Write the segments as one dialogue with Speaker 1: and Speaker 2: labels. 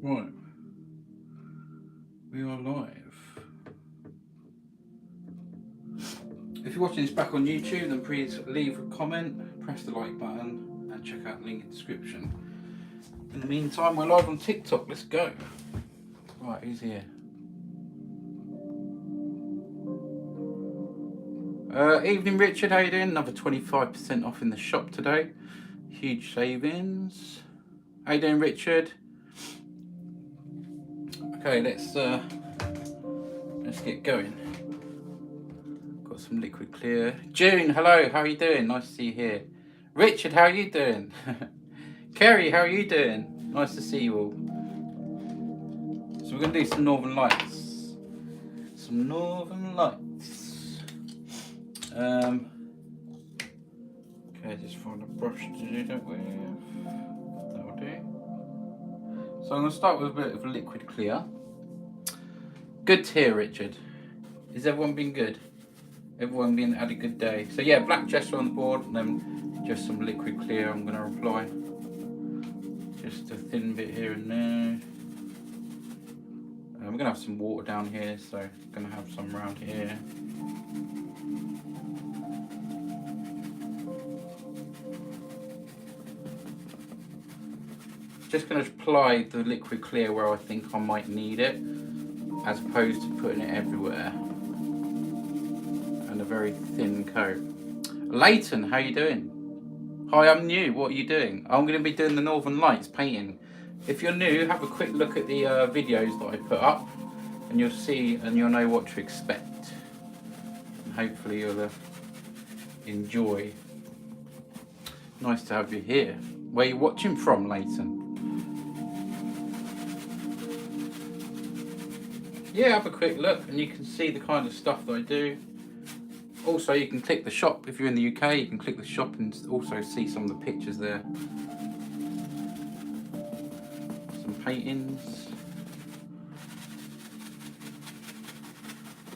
Speaker 1: Right, we are live. If you're watching this back on YouTube, then please leave a comment, press the like button, and check out the link in the description. In the meantime, we're live on TikTok. Let's go. Right, who's here? Evening, Richard. How you doing? Another 25% off in the shop today. Huge savings. How you doing, Richard? Okay, let's get going. Got some liquid clear. June, hello. How are you doing? Nice to see you here. Richard, how are you doing? Kerry, how are you doing? Nice to see you all. So we're gonna do some Northern Lights. Some Northern Lights. Okay, just find a brush to do that with. That'll do. So I'm going to start with a bit of liquid clear. Good to hear, Richard. Has everyone been good? Everyone had a good day? So yeah, black gesture on the board and then just some liquid clear I'm going to apply. Just a thin bit here and there. We're going to have some water down here, so I'm going to have some around here. Just going to apply the liquid clear where I think I might need it, as opposed to putting it everywhere. And a very thin coat. Leighton, how you doing? Hi, I'm new. What are you doing? I'm going to be doing the Northern Lights painting. If you're new, have a quick look at the videos that I put up, and you'll see and you'll know what to expect. And hopefully you'll enjoy. Nice to have you here. Where are you watching from, Leighton? Yeah, have a quick look and you can see the kind of stuff that I do. Also, you can click the shop. If you're in the UK, you can click the shop and also see some of the pictures there. Some paintings.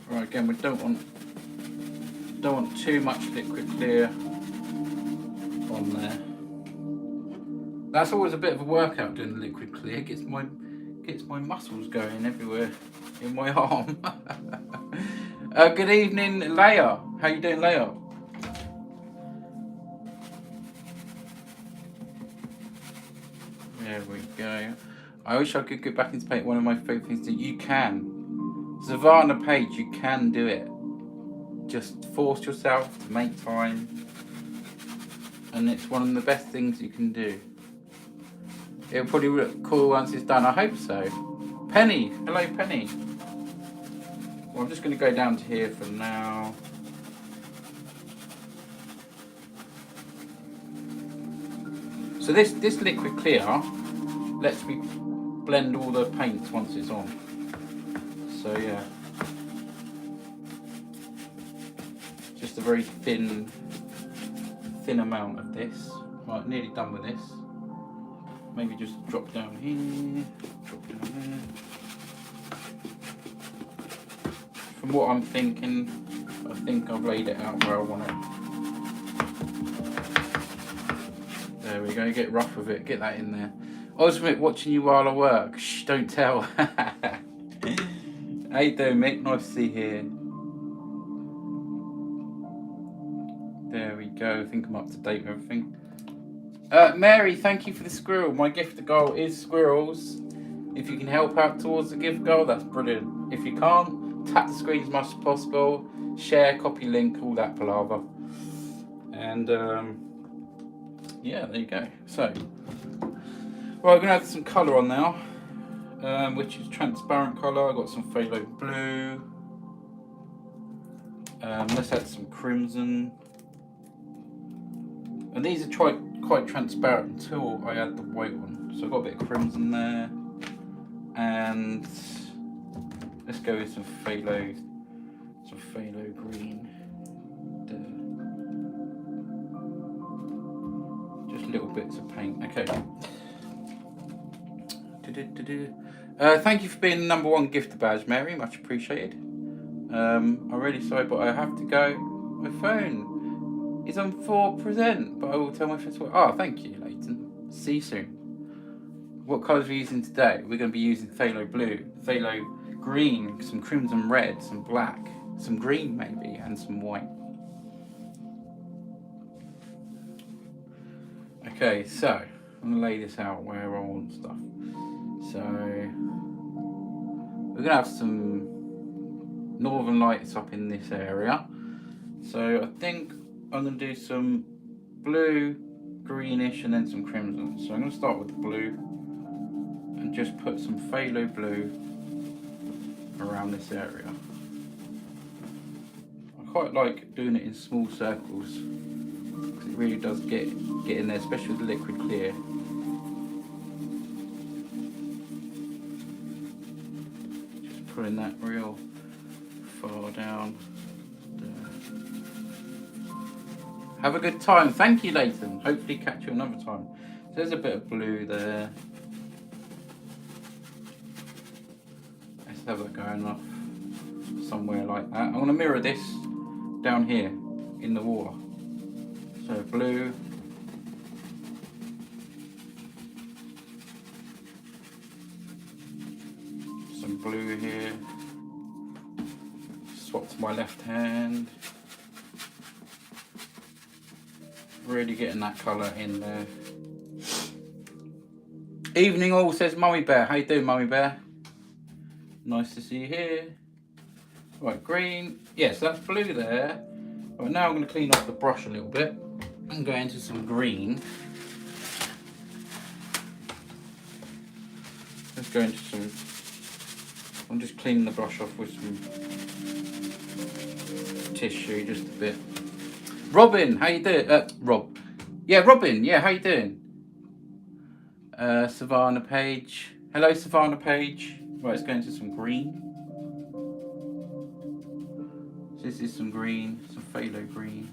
Speaker 1: Right, again, we don't want too much liquid clear on there. That's always a bit of a workout doing the liquid clear. Gets my muscles going everywhere in my arm. Good evening, Leia. How you doing, Leia? There we go. I wish I could get back into paint. One of my favourite things that you can. Savannah Page, you can do it. Just force yourself to make time. And it's one of the best things you can do. It'll probably look cool once it's done. I hope so. Penny. Hello, Penny. Well, I'm just going to go down to here for now. So this liquid clear lets me blend all the paints once it's on. So yeah. Just a very thin amount of this. Right, nearly done with this. Maybe just drop down here, drop down there. From what I'm thinking, I think I've laid it out where I want it. There we go, get rough with it, get that in there. Osmic, watching you while I work. Shh, don't tell. How you doing, Mick? Nice to see you here. There we go, I think I'm up to date with everything. Mary, thank you for the squirrel. My gift goal is squirrels. If you can help out towards the gift goal, that's brilliant. If you can't, tap the screen as much as possible. Share, copy link, all that palaver. And yeah, there you go. So, right, we're going to add some colour on now, which is transparent colour. I've got some phthalo blue. Let's add some crimson. And these are quite transparent until I add the white one. So I've got a bit of crimson there. And let's go with some phthalo green. Just little bits of paint. Okay. Thank you for being the #1 gifter badge, Mary. Much appreciated. I'm really sorry, but I have to go. My phone is on 4%, but I will tell my friends. Oh, thank you, Leighton. See you soon. what colours are we using today? We're going to be using phthalo blue, phthalo green, some crimson red, some black, some green maybe, and some white. Okay, so I'm going to lay this out where I want stuff. So we're going to have some northern lights up in this area. So I think I'm going to do some blue, greenish, and then some crimson. So I'm going to start with the blue and just put some phthalo blue around this area. I quite like doing it in small circles because it really does get in there, especially with the liquid clear. Just putting that real far down. Have a good time. Thank you, Leighton. Hopefully catch you another time. So there's a bit of blue there. Let's have that going off somewhere like that. I'm going to mirror this down here in the water. So blue. Some blue here. Swap to my left hand. Really getting that colour in there. Evening all, says Mummy Bear. How you doing, Mummy Bear? Nice to see you here. Right, green. Yes, that's blue there. Right, now I'm going to clean off the brush a little bit and go into some green. Let's go into some... I'm just cleaning the brush off with some tissue, just a bit. Robin, how you doing? Rob. Yeah, Robin. Yeah, how you doing? Savannah Page. Hello, Savannah Page. Right, let's go into some green. So this is some green, some phthalo green.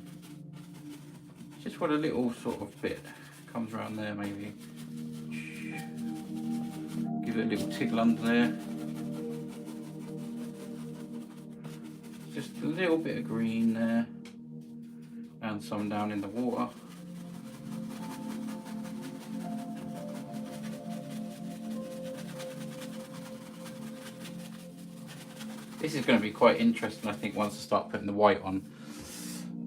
Speaker 1: Just what a little sort of bit comes around there, maybe. Give it a little tickle under there. Just a little bit of green there. And some down in the water. This is going to be quite interesting, I think, once I start putting the white on.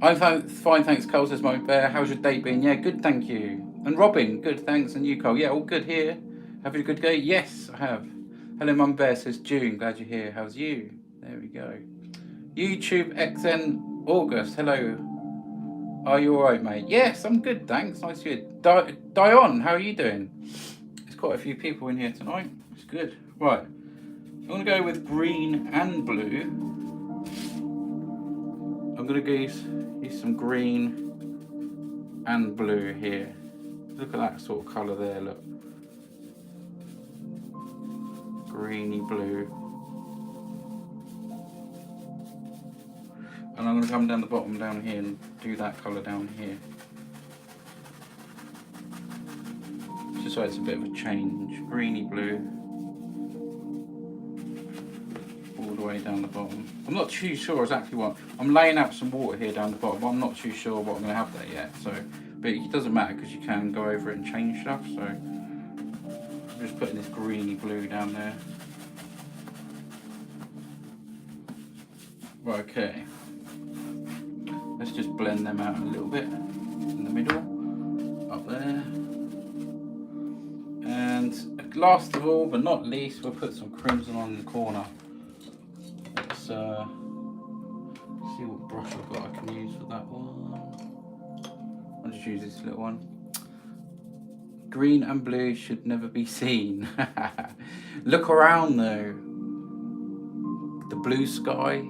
Speaker 1: I'm fine, thanks, Cole, says Mummy Bear. How's your day been? Yeah, good, thank you. And Robin, good, thanks. And you, Cole? Yeah, all good here. Having a good day? Yes, I have. Hello, Mummy Bear, says June. Glad you're here. How's you? There we go. YouTube XN August, hello. Are you alright, mate? Yes, I'm good, thanks. Nice to hear. Dion, how are you doing? There's quite a few people in here tonight. It's good. Right. I'm going to go with green and blue. I'm going to use some green and blue here. Look at that sort of colour there, look. Greeny blue. And I'm going to come down the bottom down here and do that colour down here. Just so it's a bit of a change. Greeny blue. All the way down the bottom. I'm not too sure exactly what. I'm laying out some water here down the bottom, but I'm not too sure what I'm going to have there yet. So, but it doesn't matter because you can go over it and change stuff. So I'm just putting this greeny blue down there. Right, okay. Let's just blend them out a little bit in the middle, up there. And last of all, but not least, we'll put some crimson on the corner. Let's see what brush I've got I can use for that one. I'll just use this little one. Green and blue should never be seen. Look around though. The blue sky,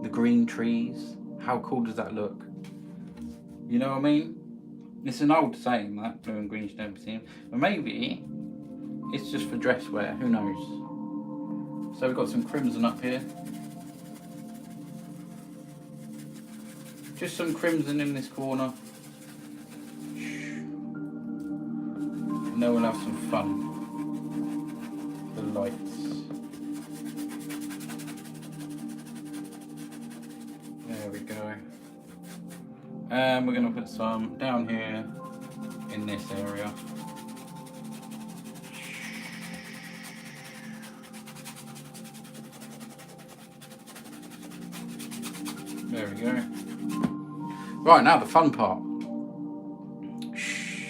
Speaker 1: the green trees. How cool does that look? You know what I mean? It's an old saying that blue and green should never be seen, but maybe it's just for dress wear. Who knows? So we've got some crimson up here. Just some crimson in this corner. And then we'll have some fun. The lights. There we go. And we're going to put some down here in this area. go. Right, now the fun part. Shh,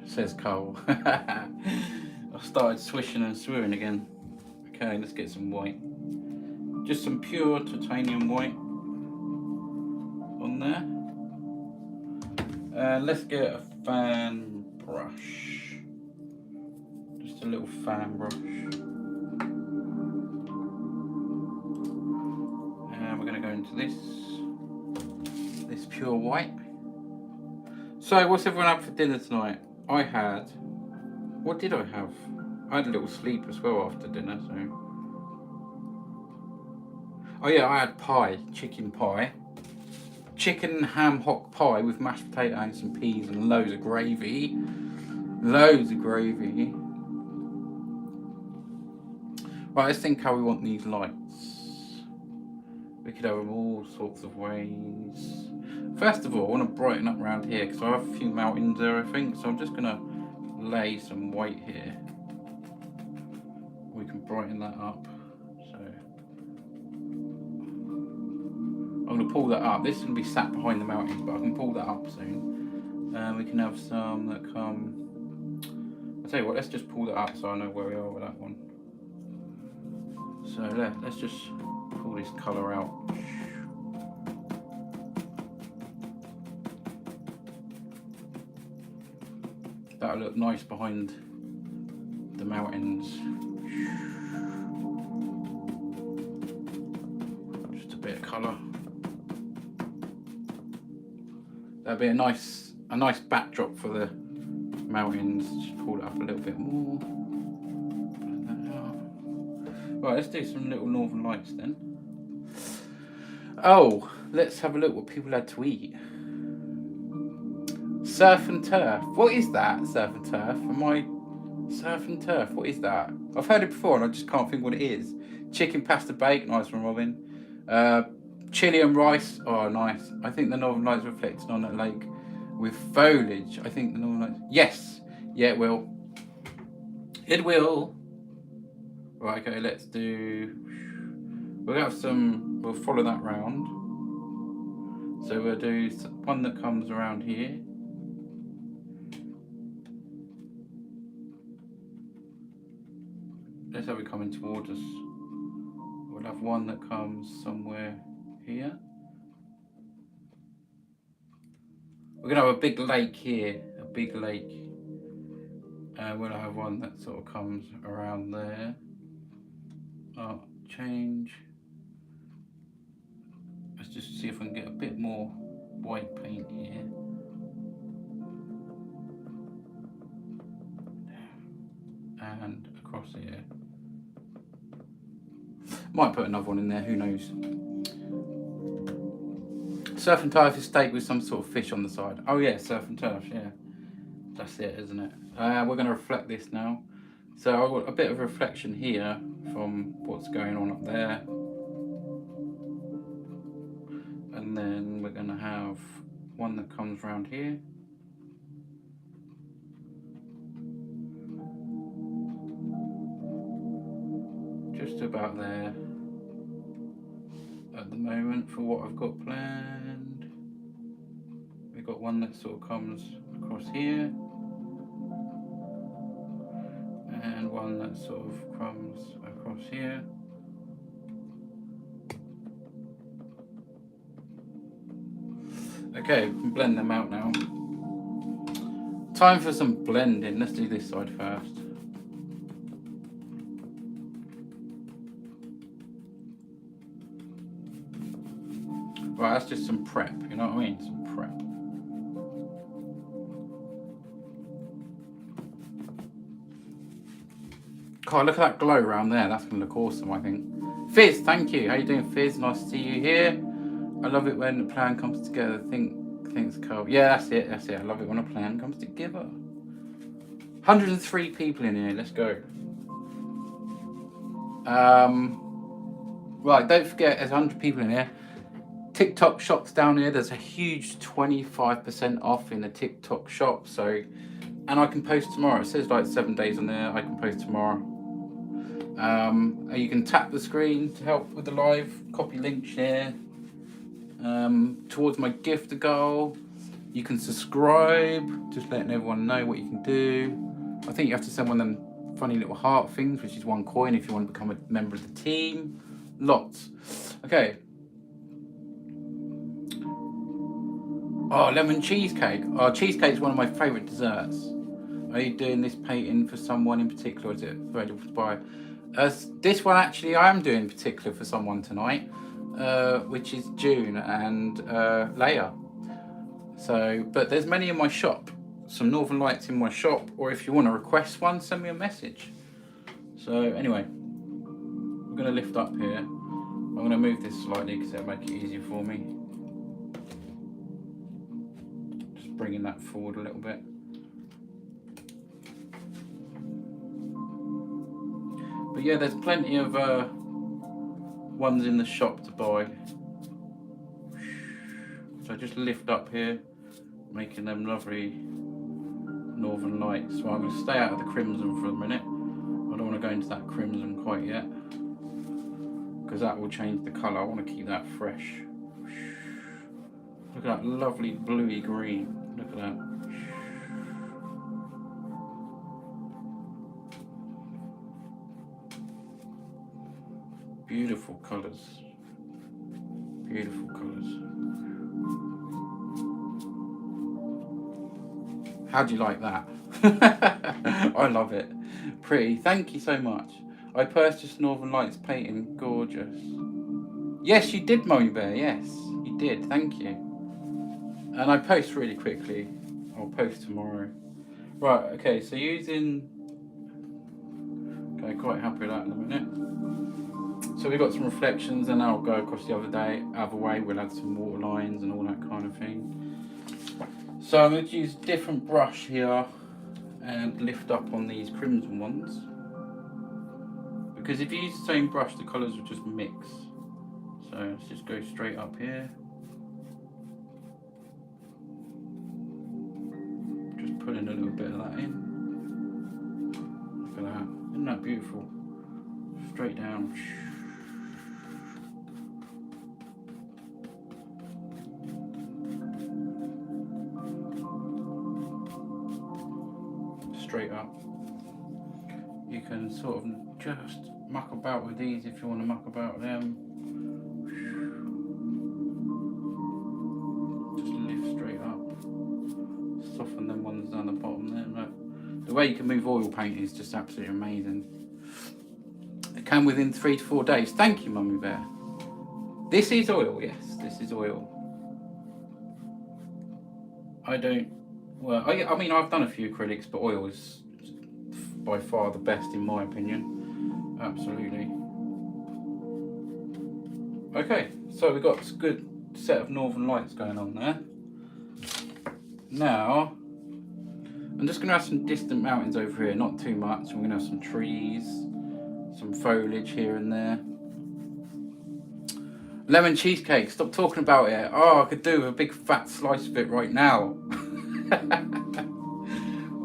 Speaker 1: says Cole. I started swishing and swirling again. Okay, let's get some white. Just some pure titanium white on there. Let's get a fan brush. Just a little fan brush. And we're going to go into this pure white. So what's everyone had for dinner tonight? What did I have? I had a little sleep as well after dinner, so. Oh yeah, I had pie, chicken ham hock pie with mashed potato and some peas and loads of gravy. Right, let's think how we want these lights. We could have them all sorts of ways. First of all, I want to brighten up around here because I have a few mountains there, I think. So I'm just going to lay some white here. We can brighten that up. So I'm going to pull that up. This is going to be sat behind the mountains, but I can pull that up soon. We can have some that come. I'll tell you what, let's just pull that up so I know where we are with that one. So let's just pull this colour out. That'll look nice behind the mountains. Just a bit of colour. That'll be a nice backdrop for the mountains. Just pull it up a little bit more. Right, let's do some little northern lights then. Oh, let's have a look what people had to eat. Surf and turf. What is that? Surf and turf? Surf and turf? What is that? I've heard it before and I just can't think what it is. Chicken pasta bake. Nice one, Robin. Chili and rice. Oh, nice. I think the northern lights reflected on that lake with foliage. I think the northern lights. Yes. Yeah, it will. It will. Right, okay, let's do. We'll have some. We'll follow that round. So we'll do one that comes around here. Let's have it coming towards us. We'll have one that comes somewhere here. We're gonna have a big lake here, a big lake. We'll have one that sort of comes around there. Oh, change. Let's just see if we can get a bit more white paint here. And across here. Might put another one in there, who knows. Surf and turf is steak with some sort of fish on the side. Oh yeah, surf and turf, yeah. That's it, isn't it? We're going to reflect this now. So I've got a bit of reflection here from what's going on up there. And then we're going to have one that comes around here. Just about there at the moment for what I've got planned. We've got one that sort of comes across here. And one that sort of comes across here. Okay, we can blend them out now. Time for some blending. Let's do this side first. Right, that's just some prep, you know what I mean? Some prep. God, look at that glow around there. That's going to look awesome, I think. Fizz, thank you. How you doing, Fizz? Nice to see you here. I love it when the plan comes together. Thinks Carl. Yeah, that's it. I love it when a plan comes together. 103 people in here. Let's go. Right, don't forget, there's 100 people in here. TikTok shop's down here. There's a huge 25% off in the TikTok shop. So, and I can post tomorrow. It says like 7 days on there. I can post tomorrow. You can tap the screen to help with the live. Copy link, share. towards my gift goal. You can subscribe, just letting everyone know what you can do. I think you have to send one of them funny little heart things, which is 1 coin if you want to become a member of the team. Lots. Okay. Oh, lemon cheesecake. Oh, cheesecake is one of my favourite desserts. Are you doing this painting for someone in particular, or is it available to buy? This one actually I am doing particular for someone tonight, which is June and Leia. So, but there's many in my shop. Some Northern Lights in my shop, or if you want to request one, send me a message. So anyway, I'm going to lift up here. I'm going to move this slightly because it'll make it easier for me. Just bringing that forward a little bit. But yeah, there's plenty of ones in the shop to buy. So just lift up here, making them lovely Northern Lights. So I'm going to stay out of the crimson for a minute. I don't want to go into that crimson quite yet, because that will change the colour. I want to keep that fresh. Look at that lovely bluey green. Look at that. Beautiful colours. Beautiful colours. How do you like that? I love it. Pretty. Thank you so much. I purchased Northern Lights painting. Gorgeous. Yes, you did, Mummy Bear. Yes, you did. Thank you. And I post really quickly. I'll post tomorrow. Right, okay, so using... Okay, quite happy with that in a minute. So we've got some reflections, and I'll go across the other way. We'll add some water lines and all that kind of thing. So I'm going to use a different brush here and lift up on these crimson ones. Because if you use the same brush, the colours will just mix. So let's just go straight up here. Just putting a little bit of that in. Look at that. Isn't that beautiful? Straight down. Straight up. You can sort of just muck about with these if you want to muck about them. Just lift straight up. Soften them ones down the bottom there. Look. The way you can move oil paint is just absolutely amazing. It can within 3 to 4 days. Thank you, Mummy Bear. This is oil, yes, this is oil. I mean, I've done a few acrylics, but oil is by far the best in my opinion. Absolutely. Okay, so we've got a good set of Northern Lights going on there. Now, I'm just going to have some distant mountains over here, not too much. I'm going to have some trees, some foliage here and there. Lemon cheesecake, stop talking about it. Oh, I could do a big fat slice of it right now.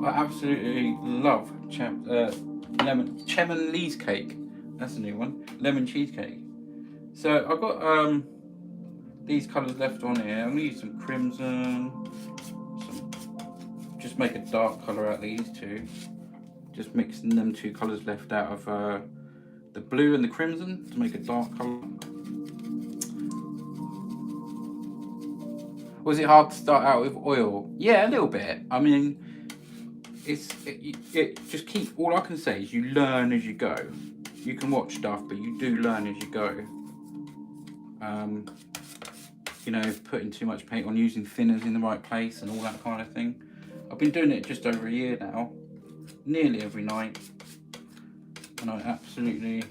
Speaker 1: I absolutely love lemon Lee's cake. That's a new one. Lemon cheesecake. So I've got these colours left on here. I'm going to use some crimson. Just make a dark colour out of these two. Just mixing them two colours left out of the blue and the crimson to make a dark colour. Was it hard to start out with oil? Yeah, a little bit. I mean, it just keep. All I can say is you learn as you go. You can watch stuff, but you do learn as you go. You know, putting too much paint on, using thinners in the right place, and all that kind of thing. I've been doing it just over a year now, nearly every night, and I absolutely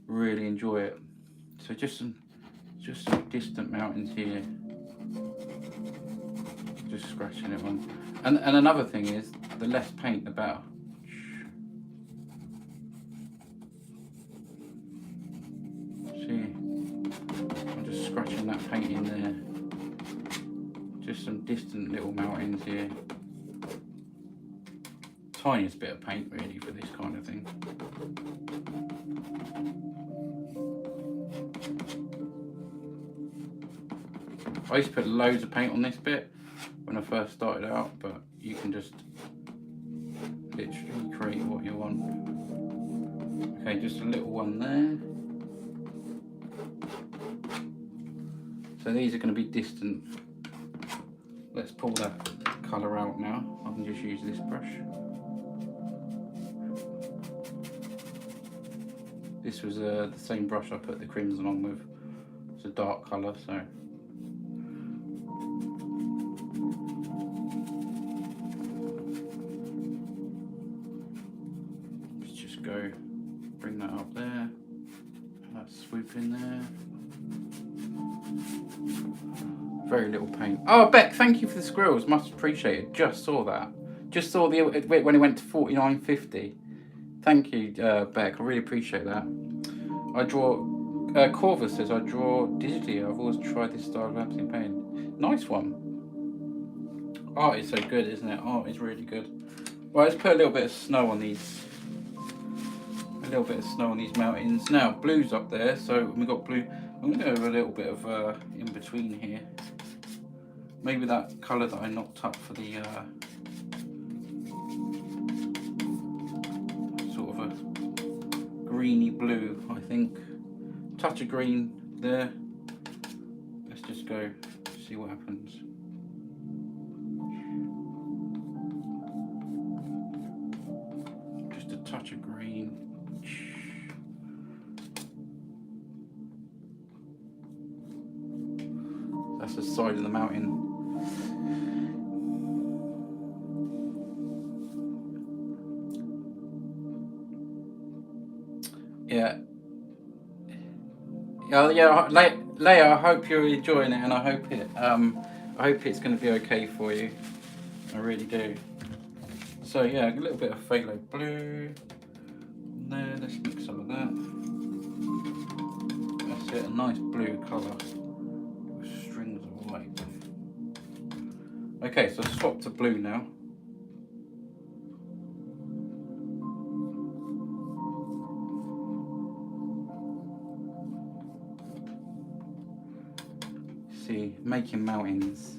Speaker 1: really enjoy it. So just some distant mountains here. Just scratching it on. And another thing is, the less paint the better. See, I'm just scratching that paint in there. Just some distant little mountains here. Tiniest bit of paint really for this kind of thing. I used to put loads of paint on this bit when I first started out, but you can just literally create what you want. Okay, just a little one there. So these are going to be distant. Let's pull that colour out now. I can just use this brush. This was the same brush I put the crimson on with. It's a dark colour, so. Let's just go, bring that up there. Let's swoop in there. Very little paint. Oh, Beck, thank you for the squirrels. Much appreciated. Just saw that. Just saw the when it went to 49.50. Thank you, Beck. I really appreciate that. I draw. Corvus says I draw digitally. I've always tried this style of absent paint. Nice one. Art is so good, isn't it? Art is really good. Well, let's put a little bit of snow on these. A little bit of snow on these mountains. Now, blue's up there, so we've got blue. I'm going to go with a little bit of in between here. Maybe that colour that I knocked up for the sort of a greeny blue, I think. Touch of green there. Let's just go see what happens. Just a touch of green. That's the side of the mountain. Yeah. Yeah, Leia, I hope you're enjoying it, and I hope it's going to be okay for you. I really do. So yeah, a little bit of phthalo blue there. Let's mix some of that. That's it. A nice blue colour with strings of white. Okay, so swap to blue now. See, making mountains.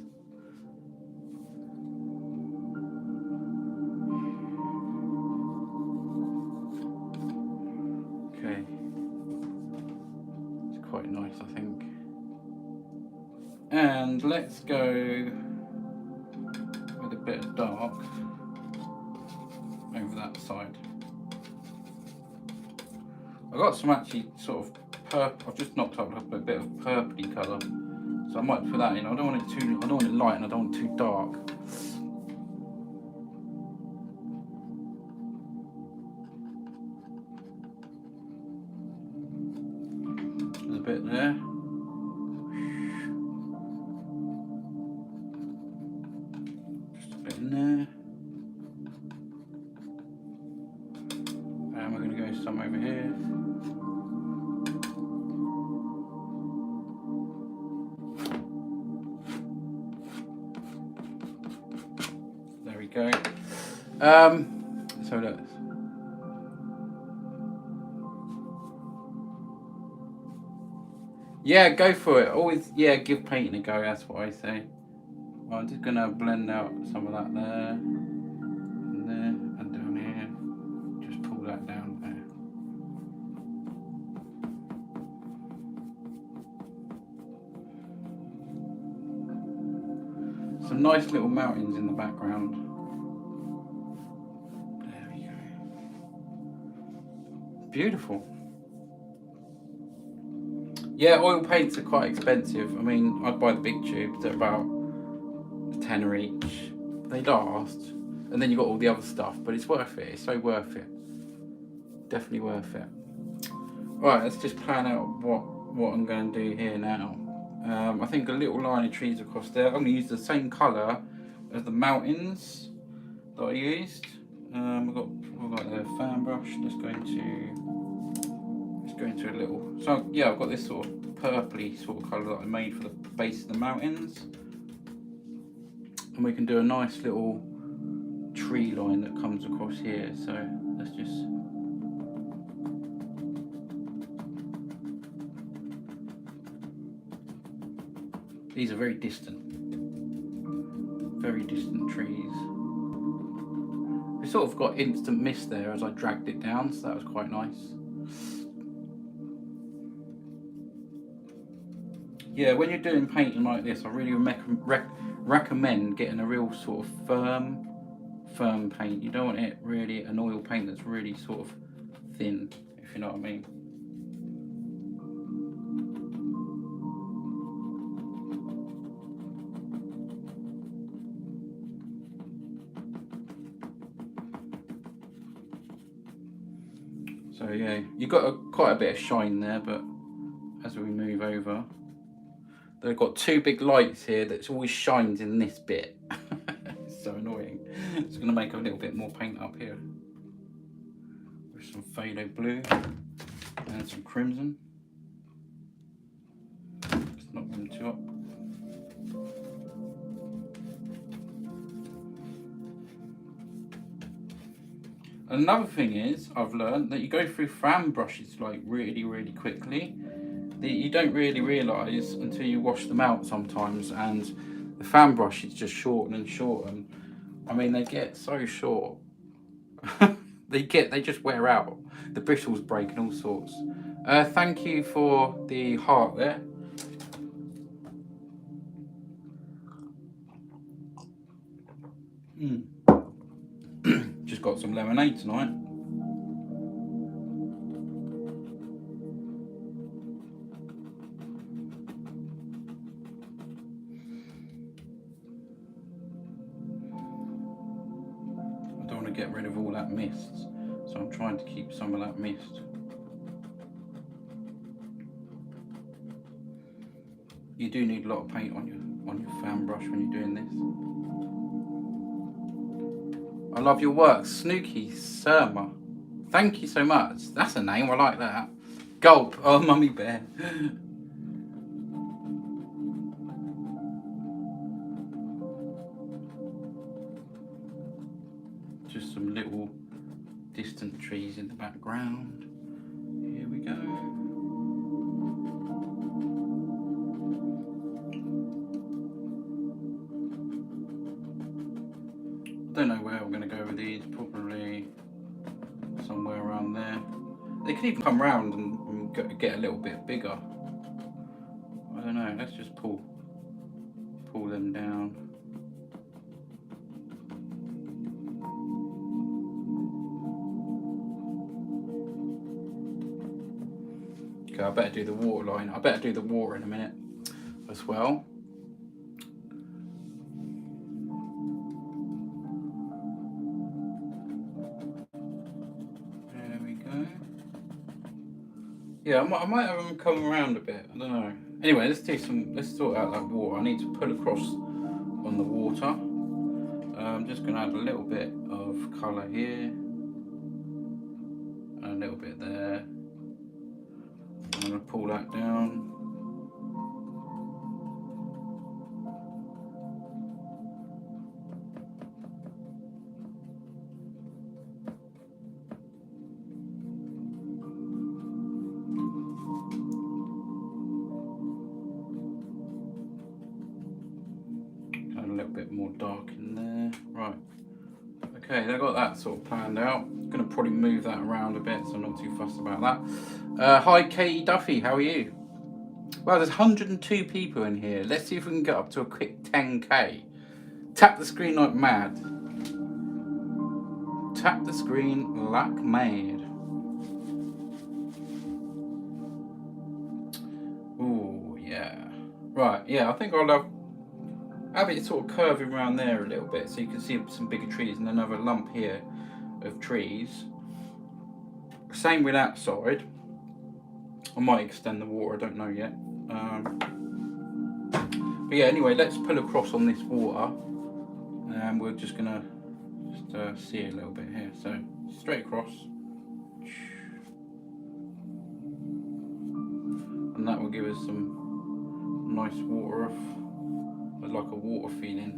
Speaker 1: Okay, it's quite nice, I think. And let's go with a bit of dark over that side. I've got some actually sort of purple. I've just knocked up a bit of purpley colour. So I might put that in. I don't want it light, and I don't want it too dark. There's a bit there. Just a bit in there. And we're going to go some over here. Go. So look. Yeah, go for it. Always, yeah, give painting a go. That's what I say. Well, I'm just gonna blend out some of that there, and there, and down here. Just pull that down there. Some nice little mountains in the background. Beautiful. Yeah, oil paints are quite expensive. I mean, I'd buy the big tubes. They're about a tenner each. They last, and then you've got all the other stuff. But it's worth it. It's so worth it. Definitely worth it. Right, let's just plan out what I'm going to do here now. I think a little line of trees across there. I'm going to use the same colour as the mountains that I used. We've got the fan brush. Let's go into a little. So yeah, I've got this sort of purpley sort of colour that I made for the base of the mountains, and we can do a nice little tree line that comes across here. So let's just. These are very distant trees. We sort of got instant mist there as I dragged it down, so that was quite nice. Yeah, when you're doing painting like this, I really recommend getting a real sort of firm paint. You don't want it really an oil paint that's really sort of thin, if you know what I mean. So yeah, you've got quite a bit of shine there, but as we move over, they've got two big lights here that always shines in this bit. It's so annoying. It's going to make a little bit more paint up here with some phthalo blue and some crimson. Let's knock them two up. Another thing is, I've learned that you go through fan brushes like really quickly. That you don't really realise until you wash them out sometimes, and the fan brushes just shorten and shorten. I mean, they get so short. they just wear out. The bristles break and all sorts. Thank you for the heart there. Just got some lemonade tonight. I don't want to get rid of all that mist, so I'm trying to keep some of that mist. You do need a lot of paint on your fan brush when you're doing this. I love your work, Snooky Surma. Thank you so much. That's a name, I like that. Gulp, oh mummy bear. Just some little distant trees in the background. Here we go. I don't know where I'm going to go with these, probably somewhere around there. They could even come round and get a little bit bigger. I don't know, let's just pull them down. Okay, I better do the water line. I better do the water in a minute as well. There we go. Yeah, I might have them come around a bit. I don't know. Anyway, let's sort out that water. I need to put across on the water. I'm just going to add a little bit of colour here. And a little bit there. I'm going to pull that down. Add a little bit more dark in there. Right. Okay, they've got that sort of planned out. I'm going to probably move that around a bit, so I'm not too fussed about that. Hi, Katie Duffy, how are you? Well, there's 102 people in here. Let's see if we can get up to a quick 10k. Tap the screen like mad. Tap the screen like mad. Ooh, yeah. Right, yeah, I think I'll have it sort of curving around there a little bit so you can see some bigger trees and another lump here of trees. Same with that side. I might extend the water, I don't know yet. But yeah, anyway, let's pull across on this water and we're just gonna see it a little bit here. So straight across, and that will give us some nice water, like a water feeling.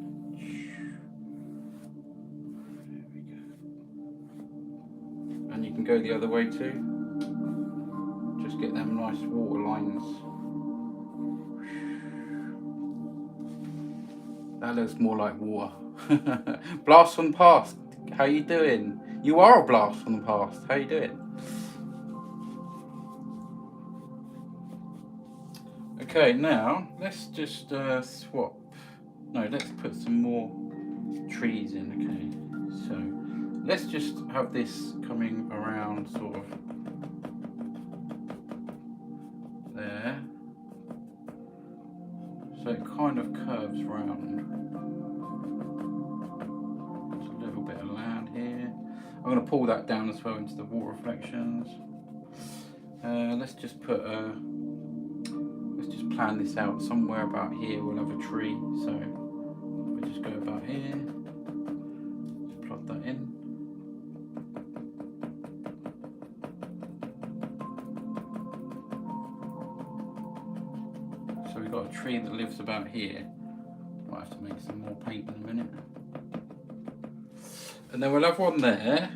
Speaker 1: There we go. And you can go the other way too. Just get them nice water lines. That looks more like water. Blast from the past. How you doing? You are a blast from the past. How you doing? Okay, now let's just swap. No, let's put some more trees in. Okay, so let's just have this coming around sort of there. So it kind of curves round. There's a little bit of land here. I'm going to pull that down as well into the water reflections. Let's just put let's just plan this out. Somewhere about here we'll have a tree. So we'll just go about here. Just plot that in. So we've got a tree that lives about here. Might have to make some more paint in a minute. And then we'll have one there.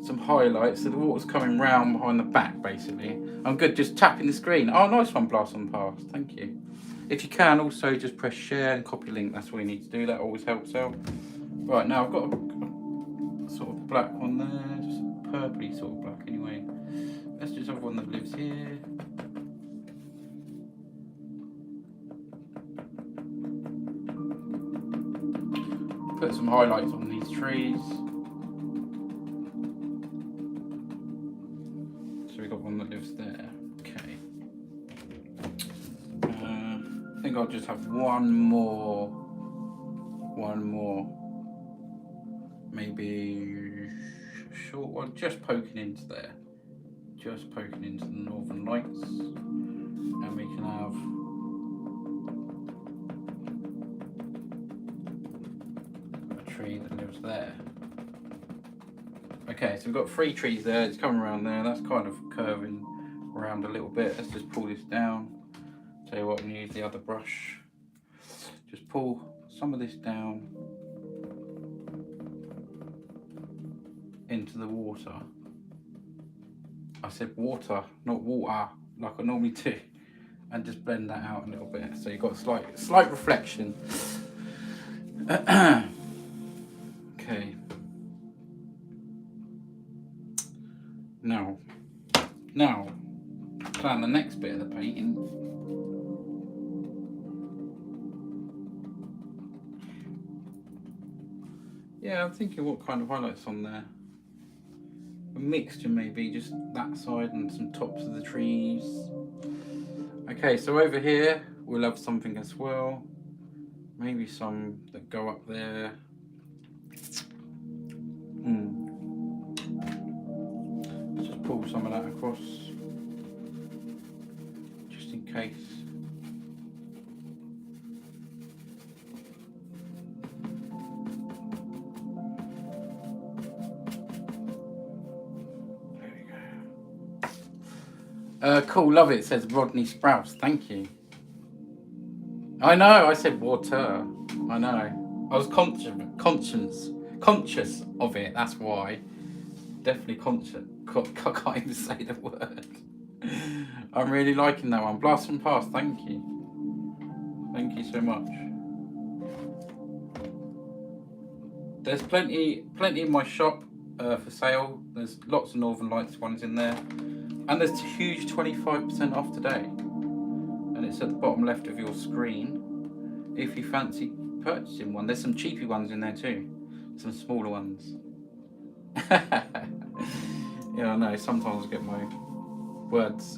Speaker 1: Some highlights, so the water's coming round behind the back basically. I'm good just tapping the screen. Oh, nice one, Blast on Past, thank you. If you can also just press share and copy link, that's all you need to do, that always helps out. Right, now I've got a sort of black one there, just a purpley sort of black anyway. Let's just have one that lives here. Put some highlights on these trees. So we've got one that lives there. Okay. I think I'll just have one more. Maybe a short one, just poking into there. Just poking into the northern lights. And we can have tree that lives there. Okay, so we've got 3 trees there, it's coming around there, that's kind of curving around a little bit. Let's just pull this down. Tell you what, I'm going to use the other brush. Just pull some of this down into the water. I said water, not water, like I normally do. And just blend that out a little bit. So you've got a slight reflection. Okay. Now, plan the next bit of the painting. Yeah, I'm thinking what kind of highlights on there. A mixture maybe, just that side and some tops of the trees. Okay, so over here we'll have something as well. Maybe some that go up there. Let's just pull some of that across, just in case. There we go. Cool, love it, says Rodney Sprouse, thank you. I know, I said water, I know. I was conscious of it, that's why. Definitely conscious. I can't even say the word. I'm really liking that one. Blast from Past, thank you. Thank you so much. There's plenty in my shop for sale. There's lots of Northern Lights ones in there. And there's a huge 25% off today. And it's at the bottom left of your screen. If you fancy purchasing one, there's some cheapy ones in there too. Some smaller ones. Yeah, I know, sometimes I get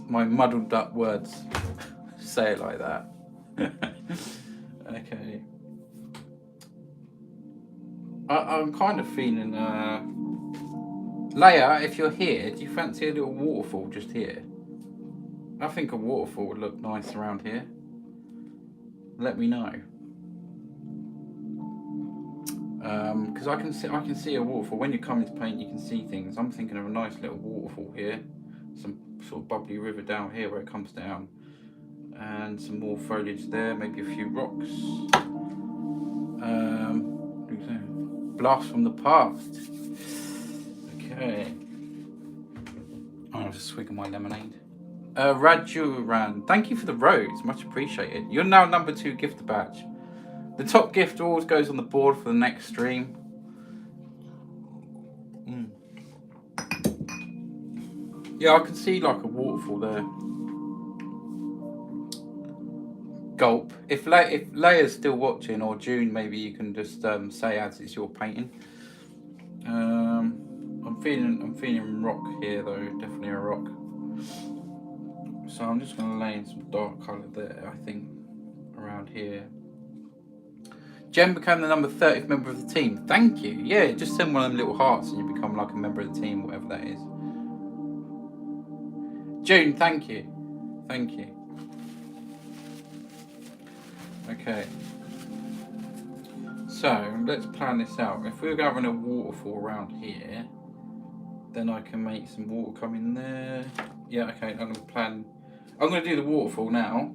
Speaker 1: my muddled up words. Say it like that. Okay. I'm kind of feeling, Leia, if you're here, do you fancy a little waterfall just here? I think a waterfall would look nice around here. Let me know. Because I can see a waterfall. When you come into paint, you can see things. I'm thinking of a nice little waterfall here. Some sort of bubbly river down here where it comes down. And some more foliage there, maybe a few rocks. Blast from the past. Okay. I'll just swig of my lemonade. Rajuran, thank you for the rose, much appreciated. You're now number 2 gifter badge. The top gift always goes on the board for the next stream. Yeah, I can see like a waterfall there. Gulp. If Leia's still watching, or June, maybe you can just say as it's your painting. I'm feeling rock here though, definitely a rock. So I'm just gonna lay in some dark colour there, I think, around here. Jen became the number 30th member of the team. Thank you. Yeah, just send one of them little hearts and you become like a member of the team, whatever that is. June, thank you. Thank you. Okay. So, let's plan this out. If we were having a waterfall around here, then I can make some water come in there. Yeah, okay, I'm going to do the waterfall now,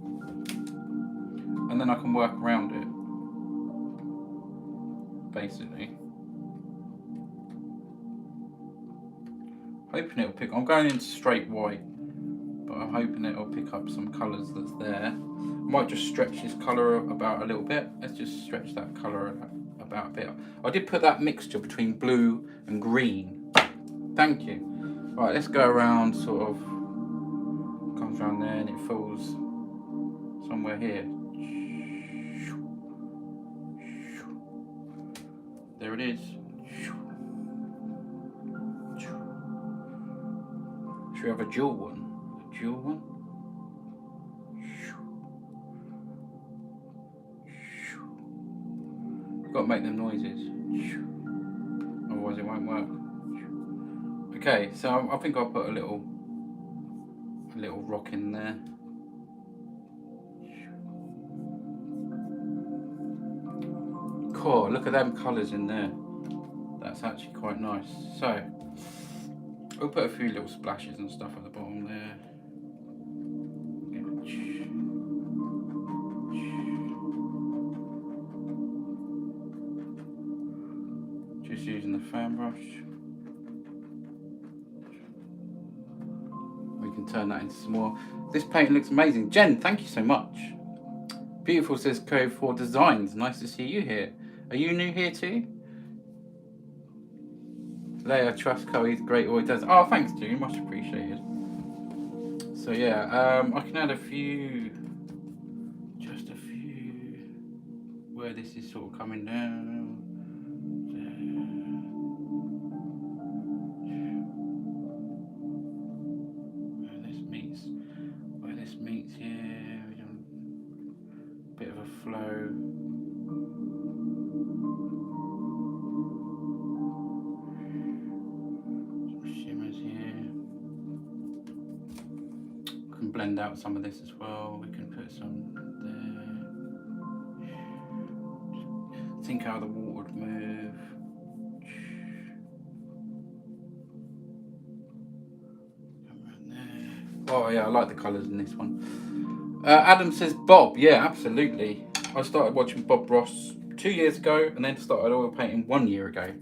Speaker 1: and then I can work around it, basically. Hoping it'll pick, I'm going into straight white, but I'm hoping it'll pick up some colours that's there. I might just stretch this colour about a little bit. Let's just stretch that colour about a bit. I did put that mixture between blue and green. Thank you. Right, let's go around, sort of, comes around there and it falls somewhere here. There it is. Should we have a dual one? A dual one? We've got to make them noises. Otherwise it won't work. Okay, so I think I'll put a little rock in there. Cool, look at them colours in there. That's actually quite nice. So, we'll put a few little splashes and stuff at the bottom there. Just using the fan brush. We can turn that into some more. This painting looks amazing. Jen, thank you so much. Beautiful, says Code 4 Designs. Nice to see you here. Are you new here too? Leia, trust Chloe's great all it does. Oh, thanks, June. Much appreciated. So yeah, I can add just a few, where this is sort of coming down. Where this meets here, a bit of a flow. Blend out some of this as well. We can put some there. Think how the water would move. Oh yeah, I like the colours in this one. Adam says Bob. Yeah, absolutely. I started watching Bob Ross 2 years ago and then started oil painting 1 year ago.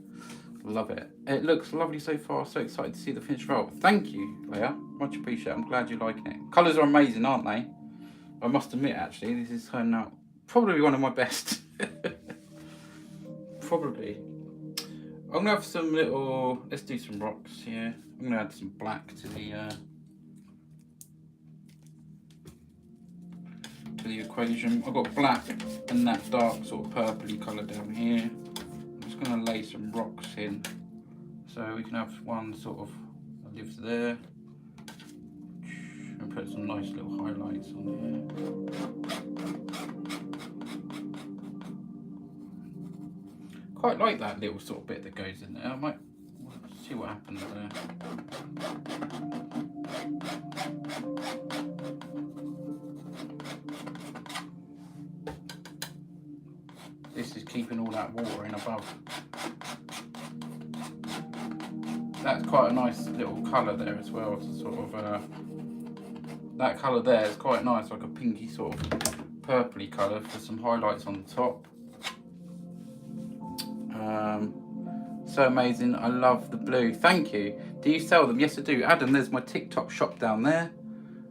Speaker 1: Love it. It looks lovely so far. So excited to see the finished result. Thank you, Leia. Much appreciated. I'm glad you're liking it. Colours are amazing, aren't they? I must admit, actually, this is turning out probably one of my best. Probably. I'm going to have some little... Let's do some rocks here. I'm going to add some black to the equation. I've got black and that dark sort of purpley colour down here. I'm just going to lay some rocks in so we can have one sort of that lives there, and put some nice little highlights on here. Quite like that little sort of bit that goes in there. I might see what happens there. This is keeping all that water in above. That's quite a nice little colour there as well. To sort of that colour there is quite nice, like a pinky sort of purpley colour for some highlights on the top. So amazing. I love the blue. Thank you. Do you sell them? Yes, I do. Adam, there's my TikTok shop down there.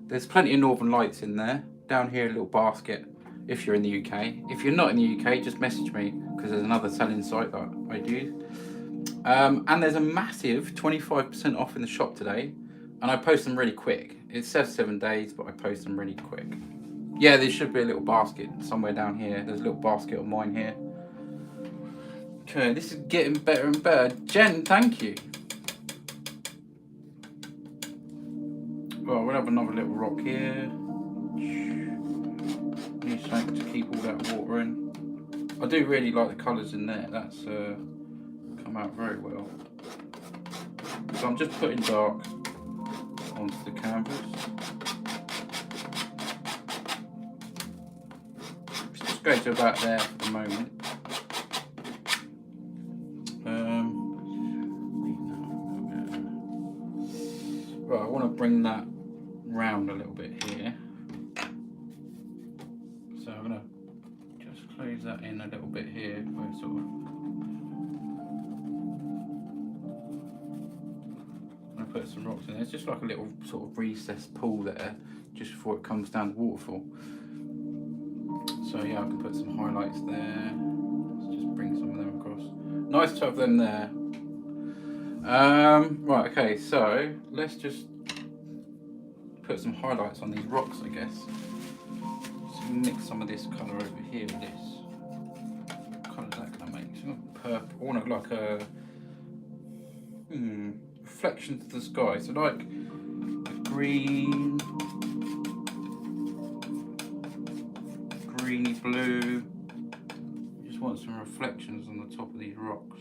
Speaker 1: There's plenty of Northern Lights in there. Down here, a little basket. if you're in the UK. If you're not in the UK, just message me, because there's another selling site that I do. And there's a massive 25% off in the shop today, and I post them really quick. It says 7 days, but I post them really quick. Yeah, there should be a little basket somewhere down here. There's a little basket on mine here. Okay, this is getting better and better. Jen, thank you. Well, we'll have another little rock here. Need something to keep all that water in. I do really like the colours in there. That's come out very well. So I'm just putting dark onto the canvas. Let's just go to about there for the moment. Right, I want to bring that round a little bit here. So I'm going to just close that in a little bit here, where it's sort of. I'm going to put some rocks in there. It's just like a little sort of recessed pool there, just before it comes down to waterfall. So yeah, I can put some highlights there. Let's just bring some of them across. Nice to have them there. Right, okay, so let's just put some highlights on these rocks, I guess. So mix some of this colour over here with this. What colour is that going to make? So purple, I want like a reflection to the sky. So like a green, greeny blue. Just want some reflections on the top of these rocks.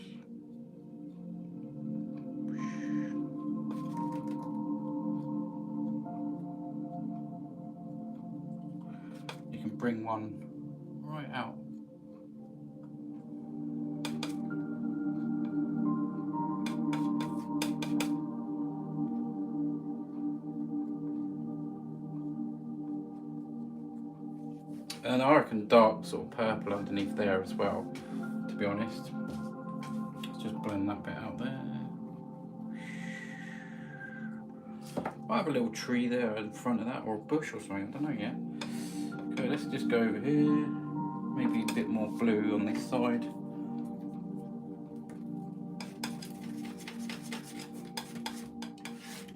Speaker 1: Bring one right out. And I reckon dark sort of purple underneath there as well, to be honest. Let's just blend that bit out there. I have a little tree there in front of that, or a bush or something, I don't know yet. Okay, let's just go over here, maybe a bit more blue on this side.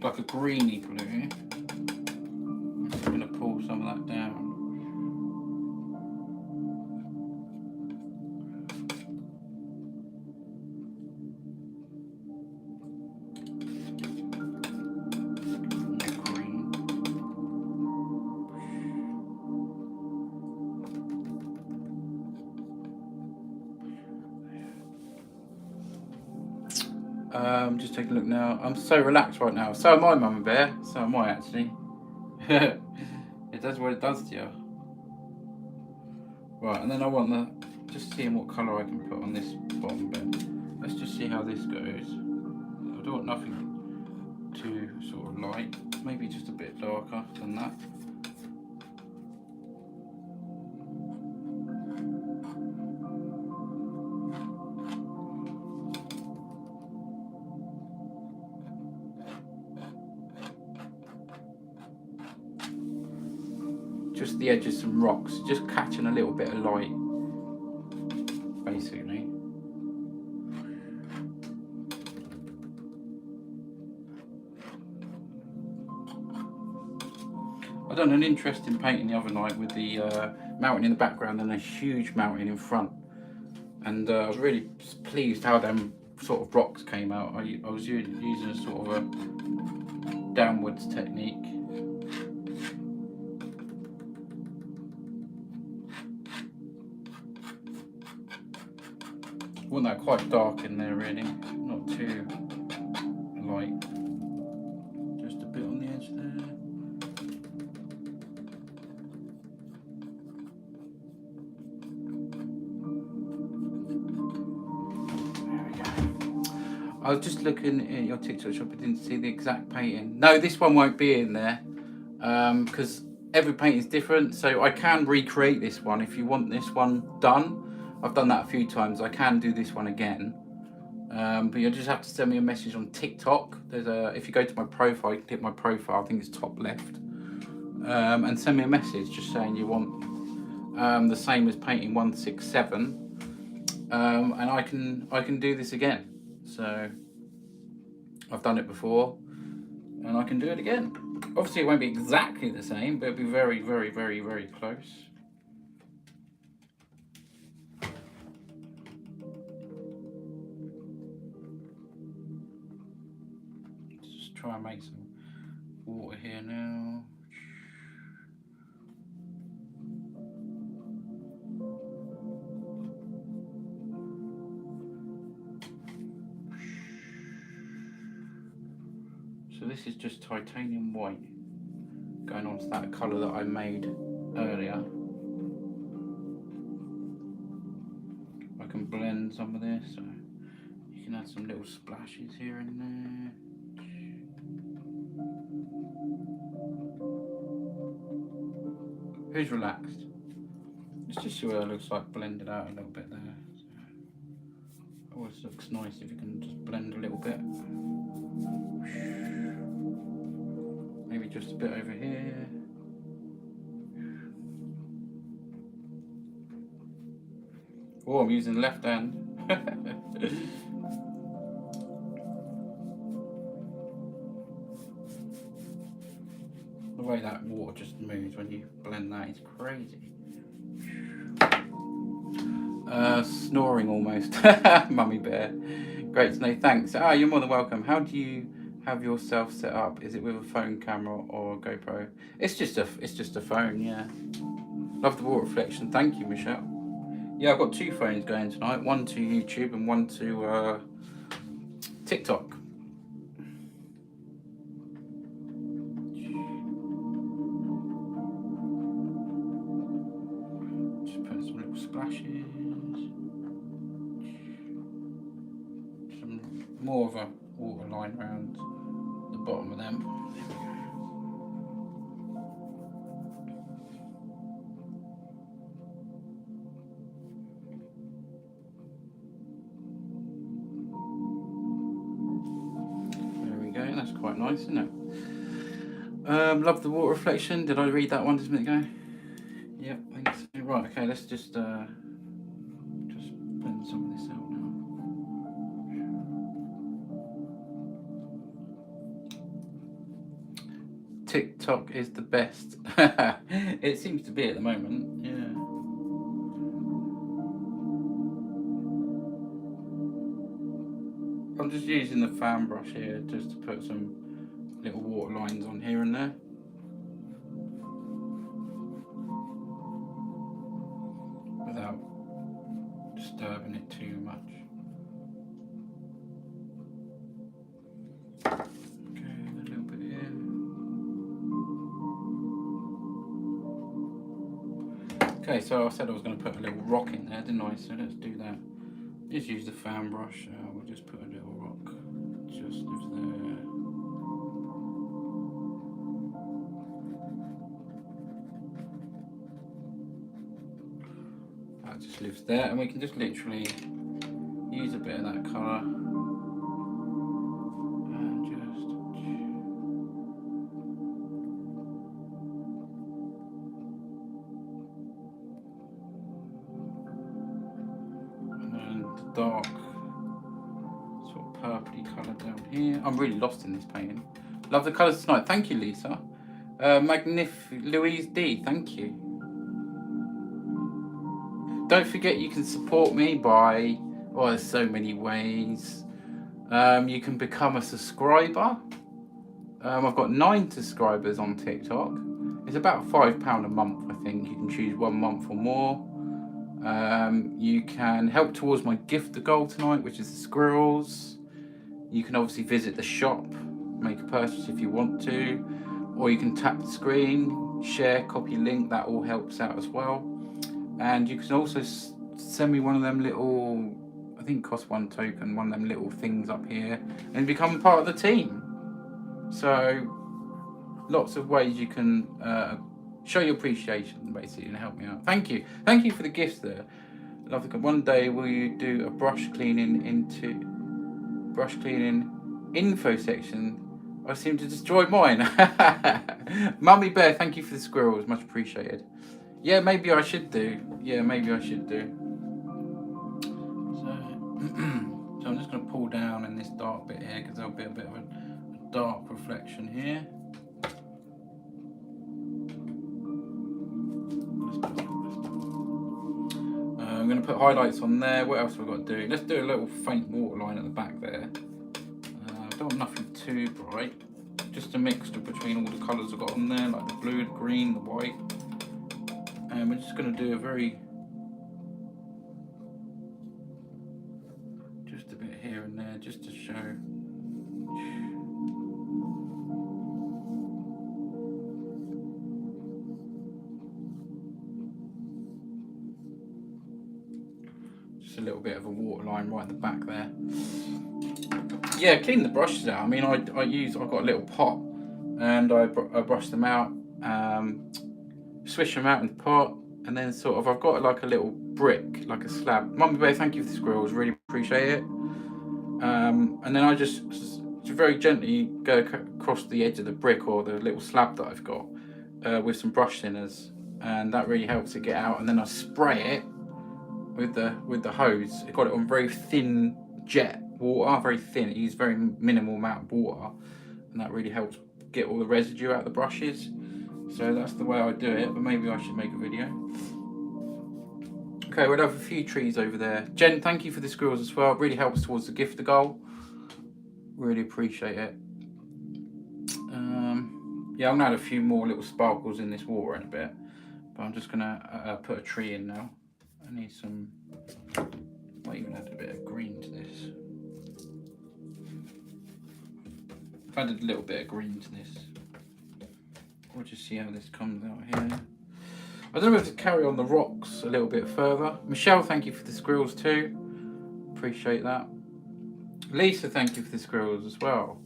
Speaker 1: Like a greeny blue. I'm just going to pull some of that down. Just taking a look now. I'm so relaxed right now. So am I, Mama Bear. So am I, actually. It does what it does to you. Right, and then I want the, just seeing what colour I can put on this bottom bit. Let's just see how this goes. I don't want nothing too sort of light. Maybe just a bit darker than that. Just the edge of some rocks, just catching a little bit of light, basically. I done an interesting painting the other night with the mountain in the background and a huge mountain in front, and I was really pleased how them sort of rocks came out. I was using a sort of a downwards technique. I want that quite dark in there, really, not too light. Just a bit on the edge there. There we go. I was just looking at your TikTok shop, I didn't see the exact painting. No, this one won't be in there, because every painting is different, so I can recreate this one if you want this one done. I've done that a few times. I can do this one again, but you'll just have to send me a message on TikTok. There's a, if you go to my profile, you can click my profile. I think it's top left, and send me a message just saying you want the same as painting 167, and I can do this again. So I've done it before, and I can do it again. Obviously, it won't be exactly the same, but it'll be very, very, very, very close. Just try and make some water here now. So this is just titanium white going on to that colour that I made earlier. I can blend some of this, so you can add some little splashes here and there. Who's relaxed? Let's just see what it looks like blended out a little bit there. So, always looks nice if you can just blend a little bit. Maybe just a bit over here. Oh, I'm using the left hand. The way that water just moves when you blend that is crazy. Snoring almost. Mummy bear. Great to know, thanks. Ah, you're more than welcome. How do you have yourself set up? Is it with a phone camera or a GoPro? It's just a phone, yeah. Love the water reflection. Thank you, Michelle. Yeah, I've got 2 phones going tonight. One to YouTube and one to TikTok. Just put some little splashes. Some more of a water line around the bottom of them. There we go. That's quite nice, isn't it? Love the water reflection. Did I read that one just a minute ago? Yep, I think so. Right, okay, let's just blend some of this out now. TikTok is the best. It seems to be at the moment, yeah. I'm just using the fan brush here just to put some little water lines on here and there. Without disturbing it too much. Okay, a little bit here. Okay, so I said I was going to put a little rock in there, didn't I? So let's do that. Just use the fan brush. We'll just put a little rock just lives there. That just lives there, and we can just literally use a bit of that colour and just and the dark sort of purpley colour down here. I'm really lost in this painting. Love the colours tonight. Thank you, Lisa. Louise D, thank you. Don't forget you can support me by, well, there's so many ways. You can become a subscriber. I've got 9 subscribers on TikTok. It's about £5 a month, I think. You can choose 1 month or more. You can help towards my gift goal tonight, which is the squirrels. You can obviously visit the shop, make a purchase if you want to, or you can tap the screen, share, copy link, that all helps out as well. And you can also send me one of them little, I think it costs 1 token, one of them little things up here, and become part of the team. So lots of ways you can show your appreciation basically and help me out. Thank you for the gifts there. Love the, one day will you do a brush cleaning info section? I seem to destroy mine. Mummy Bear, thank you for the squirrels, much appreciated. Yeah, maybe I should do. Yeah, maybe I should do. So, so I'm just going to pull down in this dark bit here because there'll be a bit of a dark reflection here. I'm going to put highlights on there. What else have we got to do? Let's do a little faint waterline at the back there. I don't want nothing too bright. Just a mixture between all the colours I've got on there, like the blue, the green, the white. And we're just going to do a very, just a bit here and there, just to show. Just a little bit of a waterline right at the back there. Yeah, clean the brushes out. I mean, I've got a little pot, and I brush them out, swish them out in the pot, and then sort of I've got like a little brick, like a slab. Mummy Bear, thank you for the squirrels, really appreciate it. And then I just very gently go across the edge of the brick or the little slab that I've got with some brush thinners, and that really helps it get out. And then I spray it with the hose. I got it on very thin jet water, very thin. It uses very minimal amount of water, and that really helps get all the residue out of the brushes. So that's the way I do it, but maybe I should make a video. Okay, we'll have a few trees over there. Jen, thank you for the squirrels as well. It really helps towards the gifter goal. Really appreciate it. Yeah, I'm gonna add a few more little sparkles in this water in a bit, but I'm just gonna put a tree in now. I need some, might even add a bit of green to this. I've added a little bit of green to this. We'll just see how this comes out here. I don't know if to carry on the rocks a little bit further. Michelle, thank you for the squirrels too. Appreciate that. Lisa, thank you for the squirrels as well.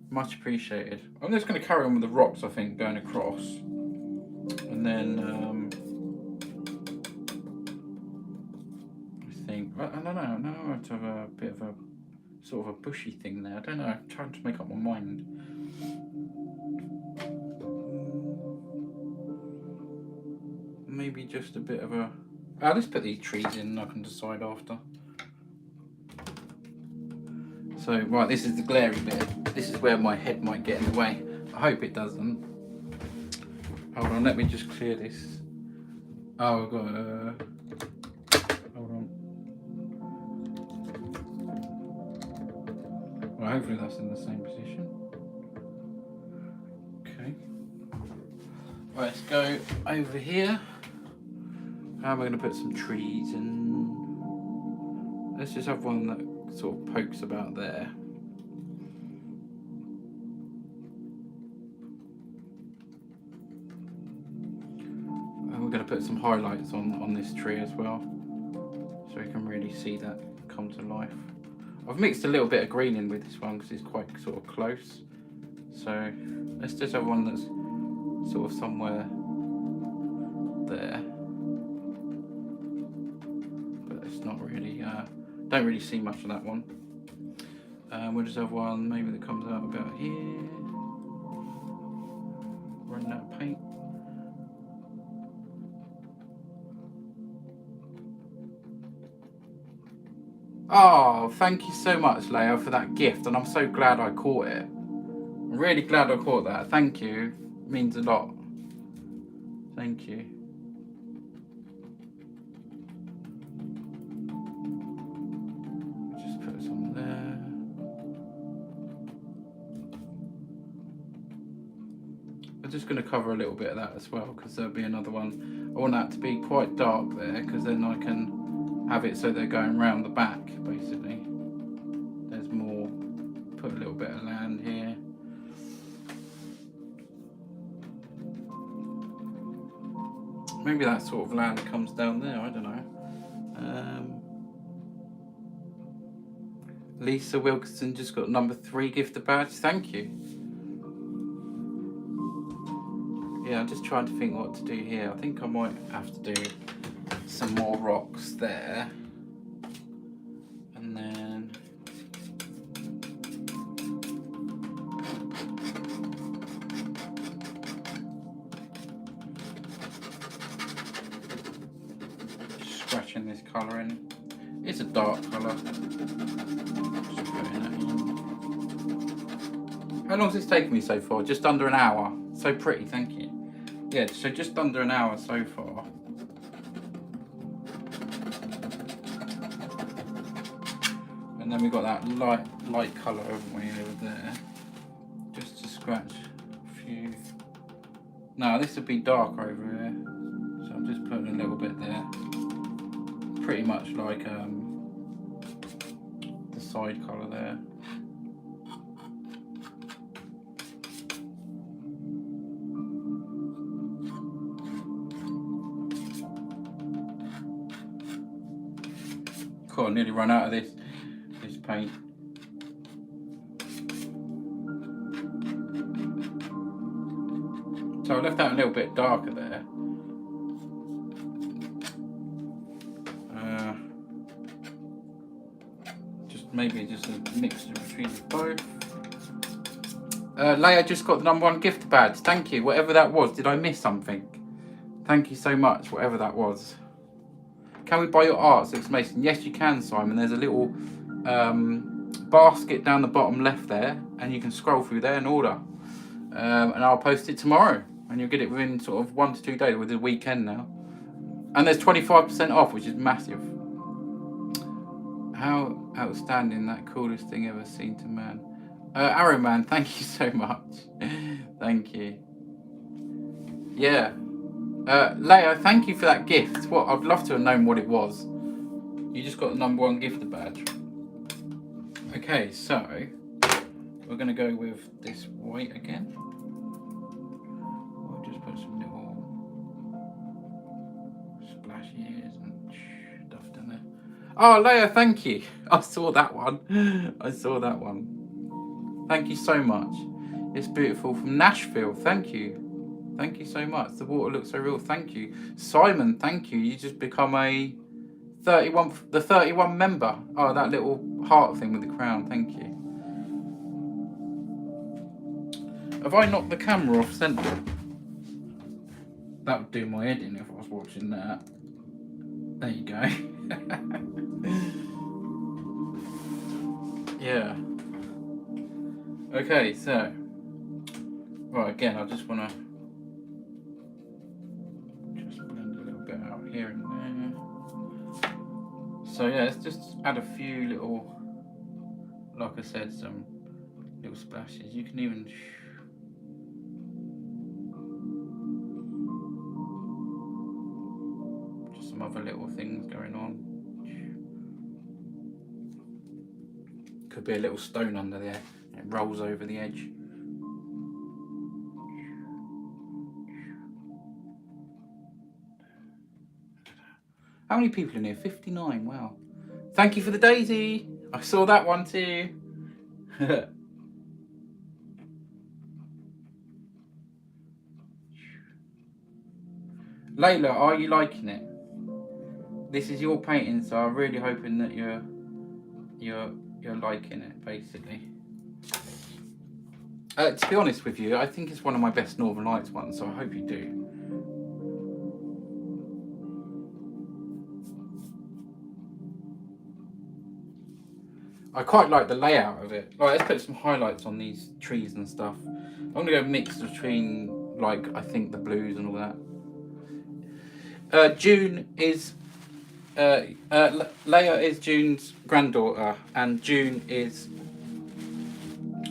Speaker 1: Much appreciated. I'm just going to carry on with the rocks, I think, going across. And then, I think, I don't know, now I have to have a bit of a sort of a bushy thing there. I don't know, I'm trying to make up my mind. Maybe just a bit of a... let's put these trees in and I can decide after. So, right, this is the glary bit. This is where my head might get in the way. I hope it doesn't. Hold on, let me just clear this. Oh, I've got hold on. Well, hopefully that's in the same position. Okay. Right, let's go over here. Now we're going to put some trees in. Let's just have one that sort of pokes about there. And we're going to put some highlights on this tree as well, so we can really see that come to life. I've mixed a little bit of green in with this one because it's quite sort of close. So let's just have one that's sort of somewhere there. But it's not really, don't really see much of that one. We'll just have one maybe that comes out about here. Running out of paint. Oh, thank you so much, Leia, for that gift, and I'm so glad I caught it. I'm really glad I caught that. Thank you. It means a lot. Thank you. Just put some there. I'm just going to cover a little bit of that as well, because there'll be another one. I want that to be quite dark there, because then I can have it so they're going round the back, basically. There's more. Put a little bit of land here. Maybe that sort of land comes down there, I don't know. Lisa Wilkinson just got number 3 gifter badge. Thank you. Yeah, I'm just trying to think what to do here. I think I might have to do some more rocks there. And then colour in. It's a dark colour. How long has this taken me so far? Just under an hour. So pretty, thank you. Yeah, so just under an hour so far. And then we've got that light colour, haven't we, over there. Just to scratch a few. No, this would be darker over here. So I'm just putting a little bit there. Pretty much like the side colour there. Cool, I nearly run out of this paint. So I left that a little bit darker there. Maybe just a mixture between both. Leia just got the #1 gift badge. Thank you. Whatever that was. Did I miss something? Thank you so much. Whatever that was. Can we buy your art? Looks amazing. Yes, you can, Simon. There's a little basket down the bottom left there, and you can scroll through there and order. And I'll post it tomorrow, and you'll get it within sort of 1 to 2 days. With the weekend now, and there's 25% off, which is massive. How outstanding, that coolest thing ever seen to man. Arrow Man, thank you so much. Thank you. Yeah. Leia, thank you for that gift. What, I'd love to have known what it was. You just got the #1 gift badge. Okay, so we're going to go with this white again. We'll just put some little splashes and stuff down there. Oh, Leia, thank you. I saw that one. I saw that one. Thank you so much. It's beautiful from Nashville. Thank you. Thank you so much. The water looks so real. Thank you. Simon, thank you. You just become the 31 member. Oh, that little heart thing with the crown. Thank you. Have I knocked the camera off centre? That would do my head in if I was watching that. There you go. Yeah. Okay, so right, again, I just want to just blend a little bit out here and there. So yeah, let's just add a few little, like I said, some little splashes. You can even just some other little things going on. Could be a little stone under there. It rolls over the edge. How many people in here? 59, wow. Thank you for the daisy. I saw that one too. Layla, are you liking it? This is your painting, so I'm really hoping that you're liking it, basically. To be honest with you, I think it's one of my best Northern Lights ones, so I hope you do. I quite like the layout of it. Like, let's put some highlights on these trees and stuff. I'm gonna go mix between, like, I think the blues and all that. June is Leia is June's granddaughter, and June is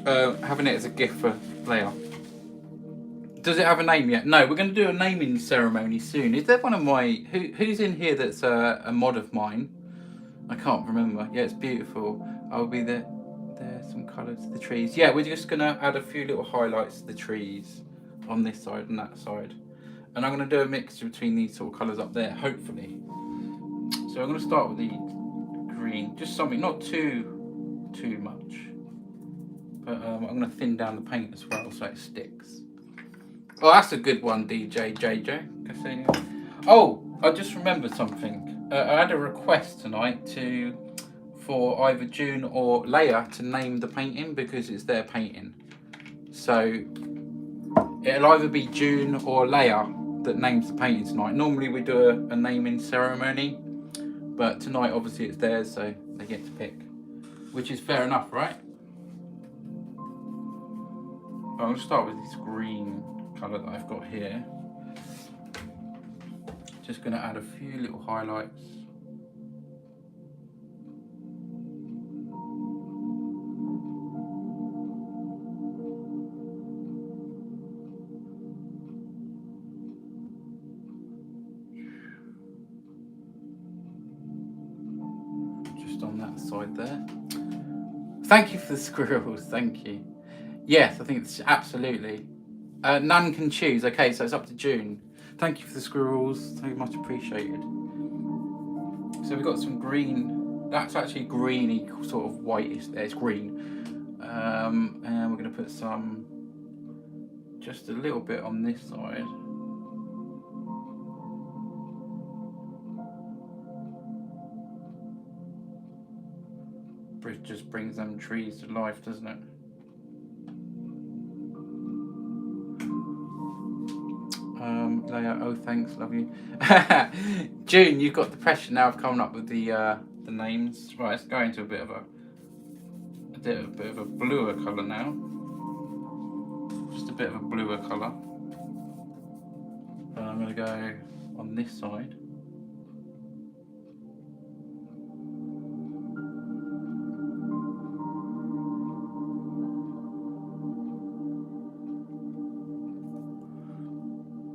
Speaker 1: having it as a gift for Leia. Does it have a name yet? No, we're going to do a naming ceremony soon. Is there one of my who's in here that's a mod of mine? I can't remember. Yeah, it's beautiful. I'll be there. There's some colours to the trees. Yeah, we're just going to add a few little highlights to the trees on this side and that side, and I'm going to do a mixture between these sort of colours up there, hopefully. So I'm going to start with the green, just something, not too much, but I'm going to thin down the paint as well so it sticks. Oh, that's a good one, DJ JJ. Oh, I just remembered something. I had a request tonight for either June or Leia to name the painting because it's their painting. So it'll either be June or Leia that names the painting tonight. Normally we do a naming ceremony, But tonight, obviously, it's theirs, so they get to pick, which is fair enough, right? But I'm going to start with this green colour that I've got here. Just going to add a few little highlights. Just on that side there. Thank you for the squirrels, thank you. Yes, I think it's absolutely. None can choose. Okay, so it's up to June. Thank you for the squirrels, so much appreciated. So we've got some green. That's actually greeny, sort of whitish there. It's green. And we're going to put some, just a little bit on this side. It just brings them trees to life, doesn't it? Leia, oh thanks, love you. June, you've got the pressure now of coming up with the names. Right, let's go into a bit of a bluer colour now. Just a bit of a bluer colour. And I'm going to go on this side.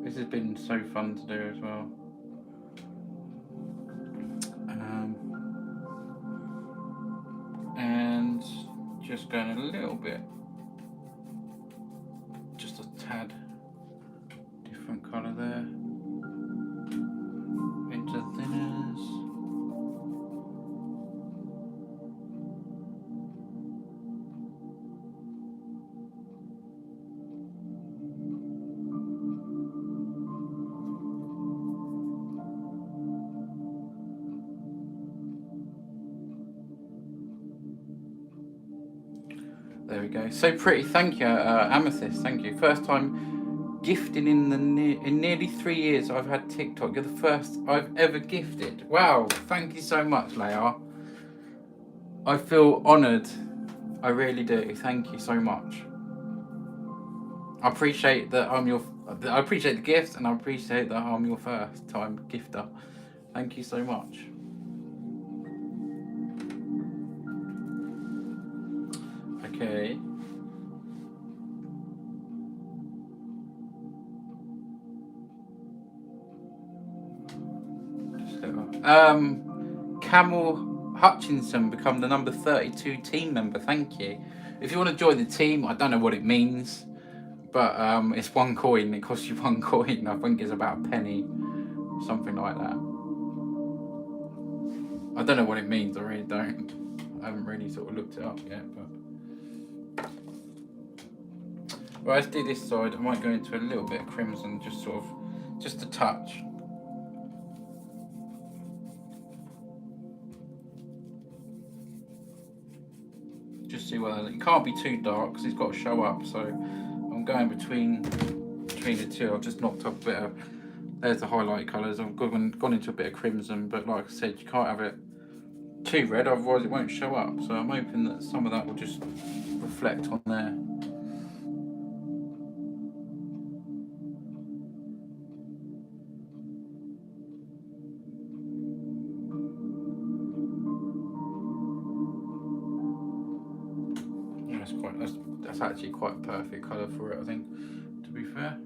Speaker 1: This has been so fun to do as well. And just going a little bit, just a tad different colour there, into the thinners. There we go. So pretty. Thank you, Amethyst. Thank you. First time gifting in nearly 3 years I've had TikTok. You're the first I've ever gifted. Wow. Thank you so much, Leia. I feel honoured. I really do. Thank you so much. I appreciate that I appreciate the gift, and I appreciate that I'm your first time gifter. Thank you so much. Okay. Camel Hutchinson become the number 32 team member. Thank you. If you want to join the team, I don't know what it means, but it's 1 coin. It costs you 1 coin. I think it's about a penny, something like that. I don't know what it means. I really don't. I haven't really sort of looked it up yet, but. Right, let's do this side. I might go into a little bit of crimson, just a touch. Just see whether it can't be too dark because it's got to show up. So I'm going between the two. I've just knocked up a bit of. There's the highlight colours. I've gone into a bit of crimson, but like I said, you can't have it too red, otherwise it won't show up. So I'm hoping that some of that will just reflect on there. That's actually quite a perfect colour for it, I think, to be fair.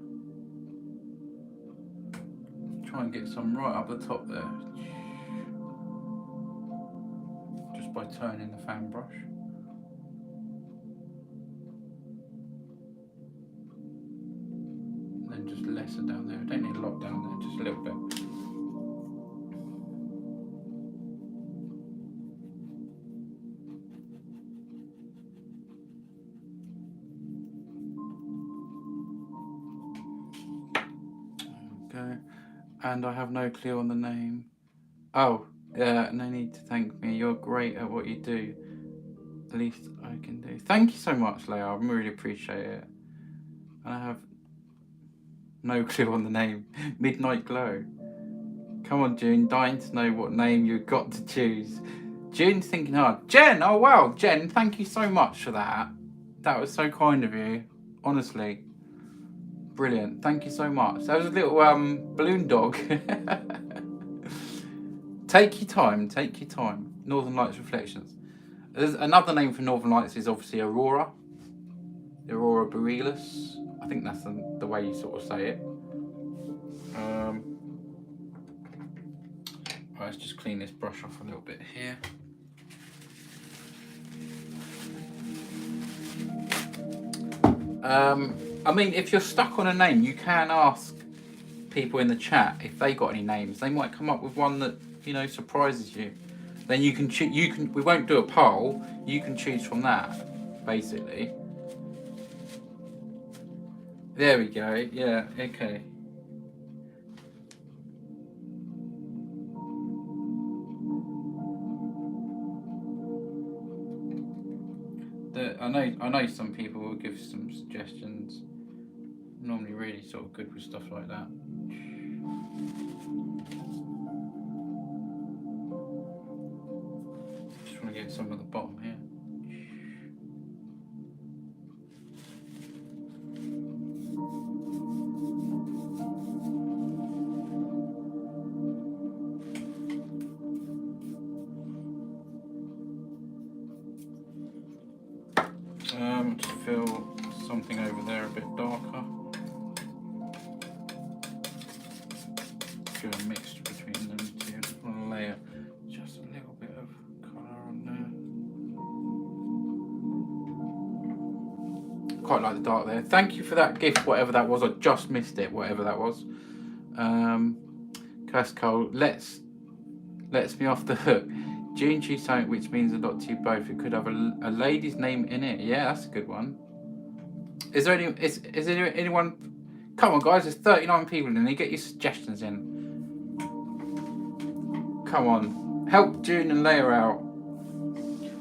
Speaker 1: Try and get some right up the top there. Just by turning the fan brush. And then just lesser down there. I don't need a lot down there, just a little bit. And I have no clue on the name. Oh, yeah, no need to thank me. You're great at what you do. The least I can do. Thank you so much, Leia. I really appreciate it. And I have no clue on the name. Midnight Glow. Come on, June. Dying to know what name you've got to choose. June's thinking hard. Jen! Oh, wow. Jen, thank you so much for that. That was so kind of you. Honestly. Brilliant. Thank you so much. That was a little balloon dog. Take your time. Take your time. Northern Lights Reflections. There's another name for Northern Lights is obviously Aurora. Aurora Borealis. I think that's the way you sort of say it. Let's just clean this brush off a little bit here. I mean, if you're stuck on a name, you can ask people in the chat if they got any names. They might come up with one that, you know, surprises you. Then you can choose. We won't do a poll. You can choose from that, basically. There we go. Yeah. Okay. I know some people will give some suggestions. I'm normally really sort of good with stuff like that. Just want to get some at the bottom here. Just fill something over there a bit darker. Do a mixture between them two. I just want to layer just a little bit of colour on there. Quite like the dark there. Thank you for that gift, whatever that was. I just missed it, whatever that was. Casco, lets me off the hook. June choose something which means a lot to you both. It could have a lady's name in it. Yeah, that's a good one. Is there anyone? Come on, guys. There's 39 people in there. Get your suggestions in. Come on, help June and Leia out.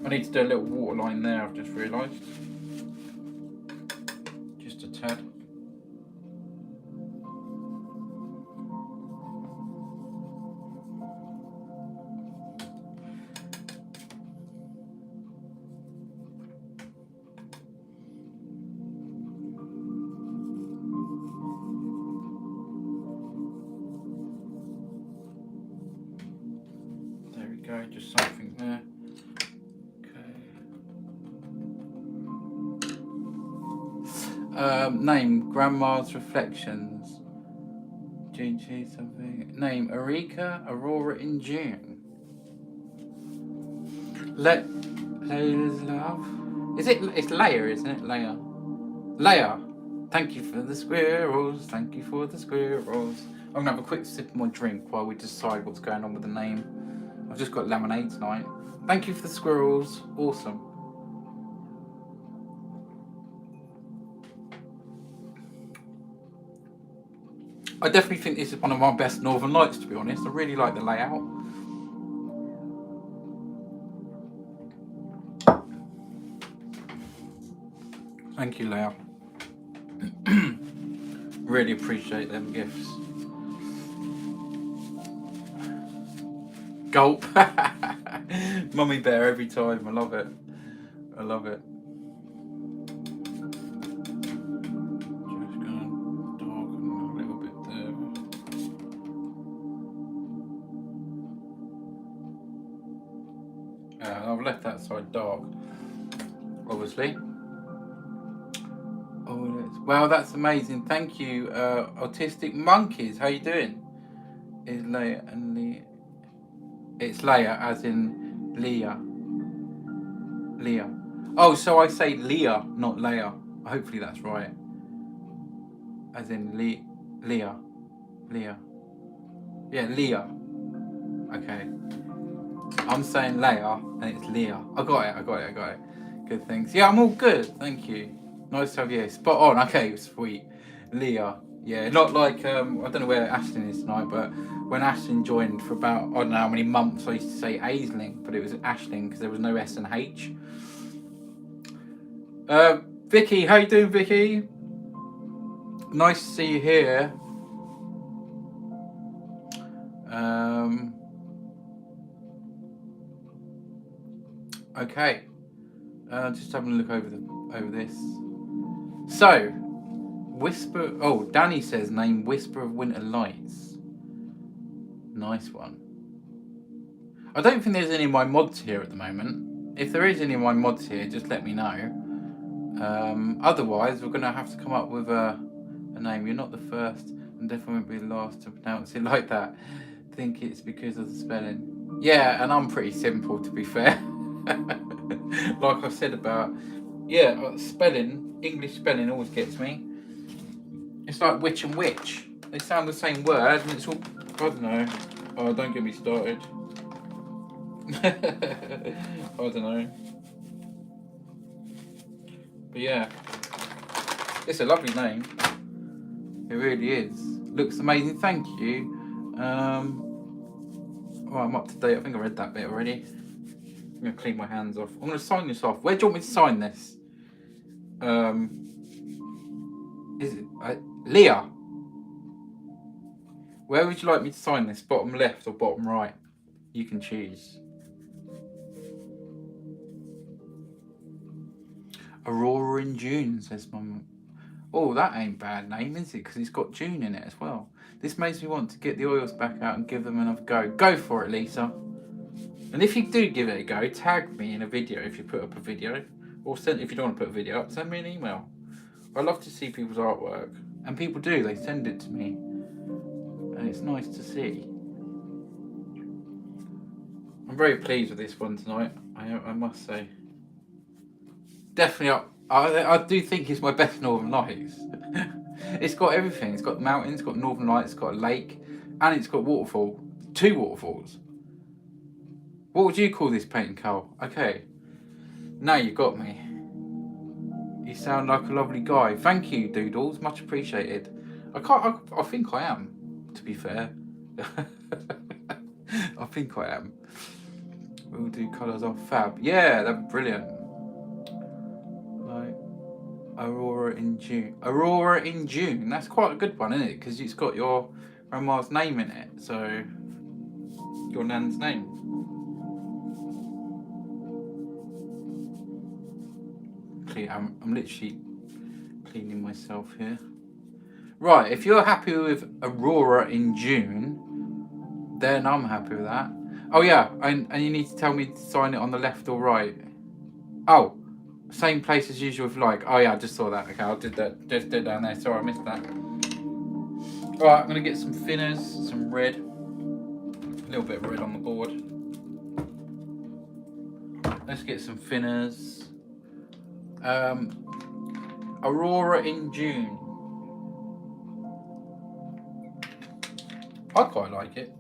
Speaker 1: I need to do a little waterline there. I've just realised. Just a tad. Go, just something there. Okay. Name Grandma's Reflections. June choose something. Name Erika Aurora in June. Leia's love. It's Leia, isn't it? Leia. Thank you for the squirrels. Thank you for the squirrels. I'm gonna have a quick sip of my drink while we decide what's going on with the name. I've just got lemonade tonight. Thank you for the squirrels. Awesome. I definitely think this is one of my best Northern Lights, to be honest. I really like the layout. Thank you, Leia. Really appreciate them gifts. Gulp. Mummy bear every time. I love it. I love it. Just gonna darken a little bit there. I've left that side dark, obviously. Oh, wow, that's amazing. Thank you, Autistic Monkeys. How you doing? Is Leia and Leah? It's Leia, as in Leah. Leah. Oh, so I say Leah, not Leia. Hopefully that's right. As in Leah. Leah. Yeah, Leah. Okay. I'm saying Leia, and it's Leah. I got it. Good things. Yeah, I'm all good. Thank you. Nice to have you. Spot on. Okay, sweet. Leah. Yeah, not like, I don't know where Ashton is tonight, but when Ashton joined for about, I don't know how many months, I used to say Aisling, but it was Ashling because there was no S and H. Vicky, how you doing, Vicky? Nice to see you here. Okay. Just having a look over this. So, Whisper. Oh, Danny says name Whisper of Winter Lights. Nice one. I don't think there's any of my mods here at the moment. If there is any of my mods here, just let me know. Otherwise, we're going to have to come up with a name. You're not the first and definitely won't be the last to pronounce it like that. I think it's because of the spelling. Yeah, and I'm pretty simple, to be fair. Like I said about, spelling, English spelling always gets me. It's like witch and witch. They sound the same word and it's all, I don't know. Oh, don't get me started. I don't know. But yeah, it's a lovely name. It really is. Looks amazing. Thank you. Oh, I'm up to date. I think I read that bit already. I'm gonna clean my hands off. I'm gonna sign this off. Where do you want me to sign this? Is it Leah? Where would you like me to sign this? Bottom left or bottom right? You can choose. Aurora in June, says Mum. Oh, that ain't bad name, is it? Because it's got June in it as well. This makes me want to get the oils back out and give them another go. Go for it, Lisa. And if you do give it a go, tag me in a video if you put up a video. Or send, if you don't want to put a video up, send me an email. I love to see people's artwork. And people do, they send it to me. And it's nice to see. I'm very pleased with this one tonight, I must say. Definitely, I do think it's my best Northern Lights. It's got everything. It's got mountains, it's got Northern Lights, it's got a lake, and it's got waterfall. 2 waterfalls. What would you call this painting, Carl? Okay. Now you got me. You sound like a lovely guy. Thank you, Doodles. Much appreciated. I think I am, to be fair. I think I am. We'll do colours off fab. Yeah, that'd be brilliant. Like Aurora in June. Aurora in June. That's quite a good one, isn't it? Because it's got your grandma's name in it. So, your nan's name. I'm literally cleaning myself here. Right, if you're happy with Aurora in June, then I'm happy with that. Oh yeah, and you need to tell me to sign it on the left or right. Oh, same place as usual if you like. Oh yeah, I just saw that. Okay, I did that. Just did down there. Sorry, I missed that. Right, I'm gonna get some thinners, some red. A little bit of red on the board. Let's get some thinners. Aurora in June. I quite like it.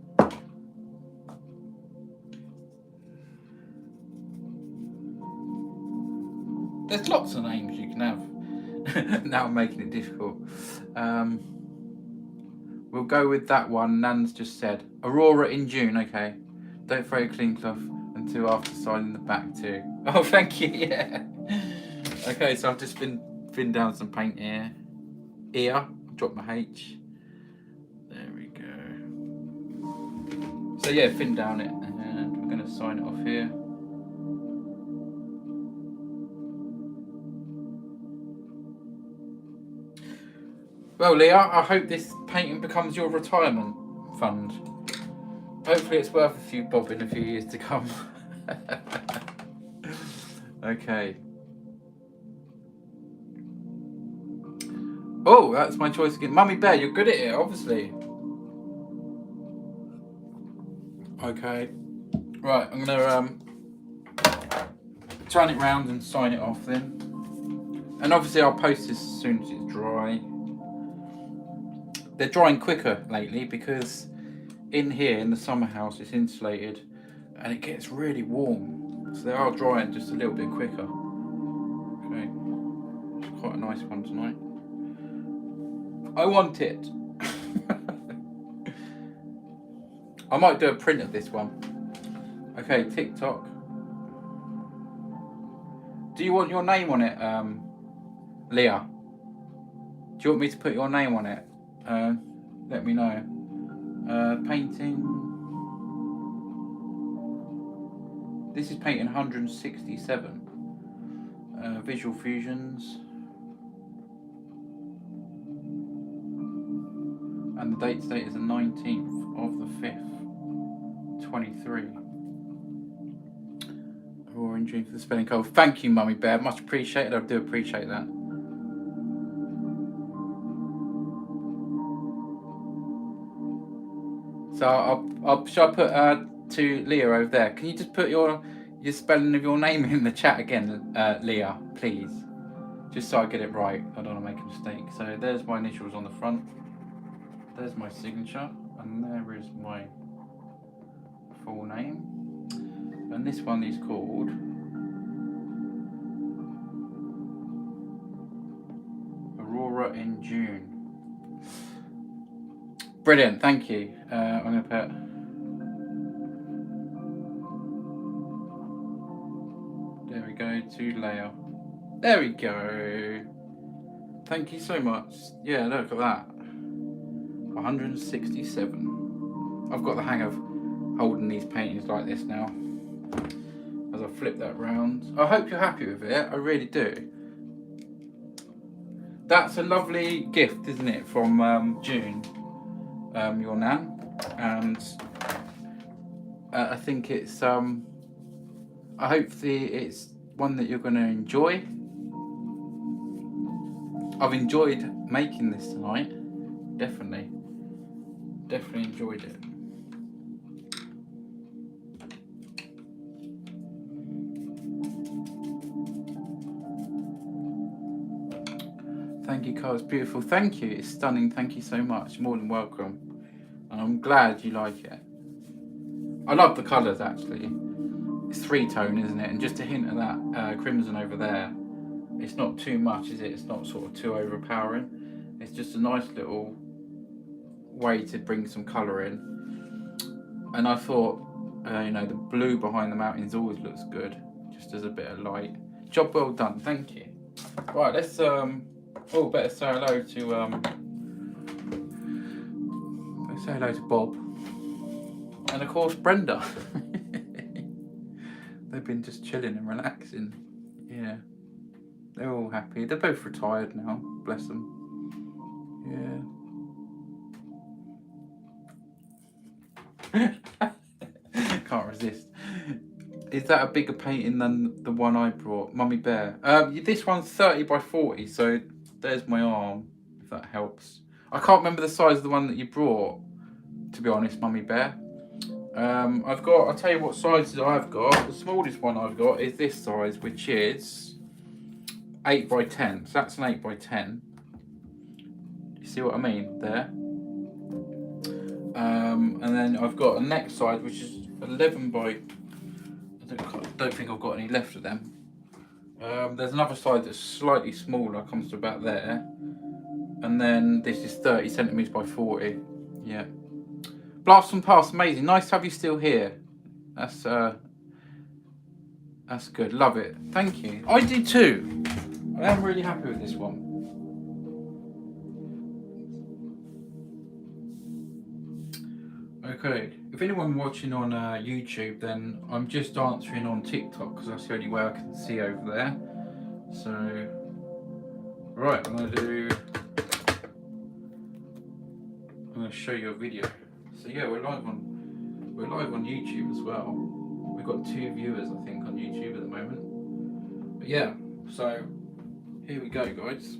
Speaker 1: There's lots of names you can have. Now I'm making it difficult. We'll go with that one. Nan's just said Aurora in June. Okay. Don't throw a clean cloth until after signing the back too. Oh, thank you. Yeah. Okay, so I've just been thinned down some paint here. Here, drop my H. There we go. So yeah, thin down it, and we're going to sign it off here. Well, Leah, I hope this painting becomes your retirement fund. Hopefully it's worth a few bob in a few years to come. Okay. Oh, that's my choice again. Mummy Bear, you're good at it, obviously. Okay. Right, I'm gonna turn it round and sign it off then. And obviously I'll post this as soon as it's dry. They're drying quicker lately because in here in the summer house it's insulated and it gets really warm. So they are drying just a little bit quicker. Okay. It's quite a nice one tonight. I want it. I might do a print of this one. Okay, TikTok. Do you want your name on it, Leah? Do you want me to put your name on it? Let me know. Painting. This is painting 167. Visual Fusions. And the date today is the 19th of the 5th, 23. Roaring Dream for the spelling code. Thank you, Mummy Bear. Much appreciated. I do appreciate that. So shall I put to Leah over there? Can you just put your spelling of your name in the chat again, Leah, please? Just so I get it right. I don't want to make a mistake. So there's my initials on the front. There's my signature, and there is my full name. And this one is called Aurora in June. Brilliant, thank you. I'm going to put there we go to Leia. There we go. Thank you so much. Yeah, look at that. 167. I've got the hang of holding these paintings like this now. As I flip that round. I hope you're happy with it. I really do. That's a lovely gift, isn't it, from June, your nan, and I think it's hopefully it's one that you're going to enjoy. I've enjoyed making this tonight. Definitely enjoyed it. Thank you, Carl. It's beautiful. Thank you. It's stunning. Thank you so much. More than welcome. And I'm glad you like it. I love the colours actually. It's 3-tone, isn't it? And just a hint of that crimson over there. It's not too much, is it? It's not sort of too overpowering. It's just a nice little way to bring some colour in. And I thought, you know, the blue behind the mountains always looks good, just as a bit of light. Job well done. Thank you. Right, let's better say hello to Bob. And of course Brenda. They've been just chilling and relaxing. Yeah. They're all happy. They're both retired now, bless them. Yeah. Can't resist. Is that a bigger painting than the one I brought? Mummy Bear. This one's 30 by 40, so there's my arm, if that helps. I can't remember the size of the one that you brought, to be honest, Mummy Bear. I'll tell you what sizes I've got. The smallest one I've got is this size, which is 8 by 10. So that's an 8 by 10. You see what I mean there? And then I've got a next side, which is 11 by... I don't think I've got any left of them. There's another side that's slightly smaller, comes to about there. And then this is 30 centimetres by 40. Yeah. Blast from Past, amazing. Nice to have you still here. That's good. Love it. Thank you. I do too. I am really happy with this one. Okay. If anyone watching on YouTube, then I'm just answering on TikTok because that's the only way I can see over there. So, right, I'm going to show you a video. So yeah, we're live on YouTube as well. We've got 2 viewers, I think, on YouTube at the moment. But yeah, so here we go, guys.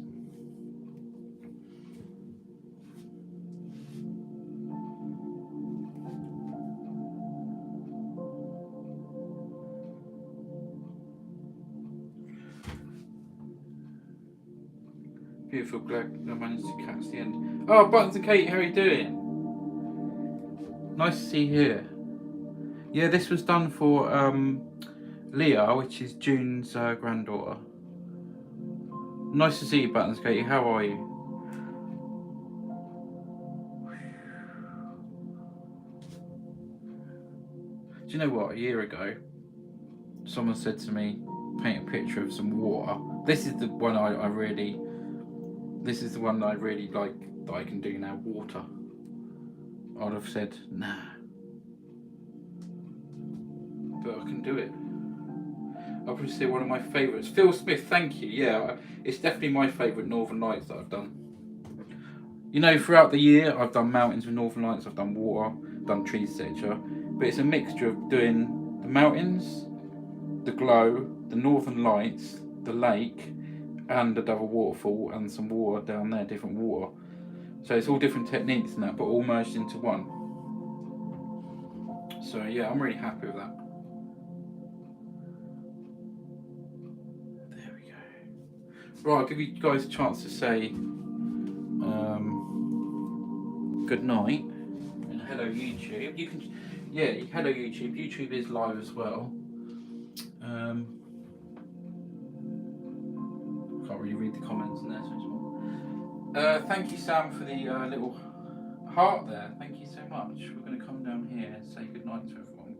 Speaker 1: Beautiful, glad I managed to catch the end. Oh, Buttons and Kate, how are you doing? Nice to see you here. Yeah, this was done for Leah, which is June's granddaughter. Nice to see you, Buttons Katie. How are you? Do you know what? A year ago, someone said to me, paint a picture of some water. This is the one This is the one that I really like that I can do now. Water. I'd have said nah, but I can do it. I'll probably say one of my favourites. Phil Smith, Thank You. Yeah, it's definitely my favourite Northern Lights that I've done. You know, throughout the year, I've done mountains with Northern Lights, I've done water, done trees, etc. But it's a mixture of doing the mountains, the glow, the Northern Lights, the lake, and a double waterfall and some water down there, different water. So it's all different techniques and that, but all merged into one. So yeah, I'm really happy with that. There we go. Right, I'll give you guys a chance to say good night and hello YouTube. You can, yeah, hello YouTube. YouTube is live as well. Can't really read the comments in there, so small. Thank you, Sam, for the little heart there. Thank you so much. We're going to come down here and say good night to everyone.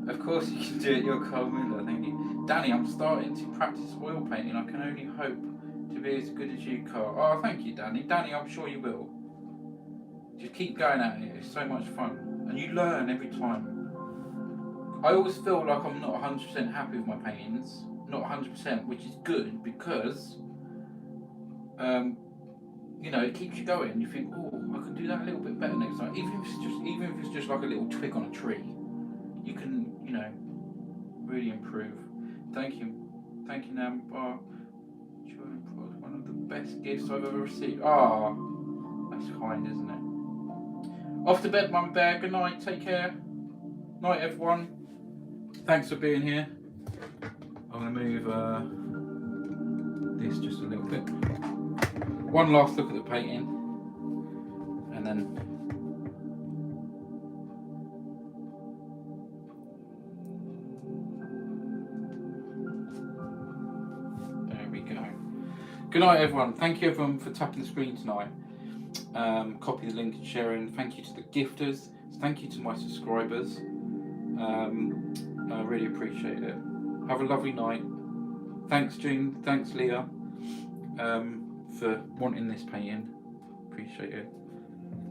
Speaker 1: Of course you can do it, you're cold window, thank you. Danny, I'm starting to practice oil painting. I can only hope to be as good as you, Carl. Oh, thank you, Danny. Danny, I'm sure you will. Just keep going at it. It's so much fun. And you learn every time. I always feel like I'm not 100% happy with my paintings. Not 100%, which is good because, you know, it keeps you going. You think, oh, I can do that a little bit better next time. Even if it's just like a little twig on a tree, you can, you know, really improve. Thank you, Nambar. One of the best gifts I've ever received. Ah, that's kind, isn't it? Off to bed, Mum Bear. Good night. Take care. Night, everyone. Thanks for being here. I'm going to move this just a little bit. One last look at the painting, and then there we go. Good night, everyone. Thank you, everyone, for tapping the screen tonight. Copy the link and sharing. Thank you to the gifters. Thank you to my subscribers. I really appreciate it. Have a lovely night. Thanks, June. Thanks, Leah, for wanting this painting. Appreciate it.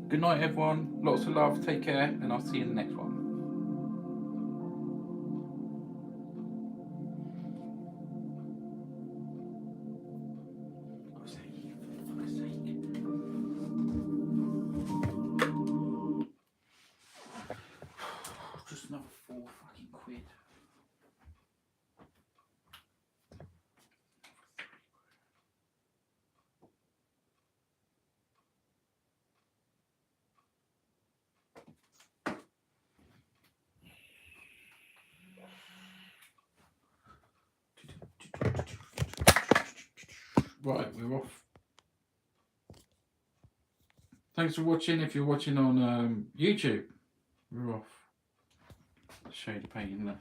Speaker 1: Good night, everyone. Lots of love. Take care, and I'll see you in the next one. Just another 4 fucking quid. Right, we're off. Thanks for watching. If you're watching on YouTube, we're off. I'll show you the painting there.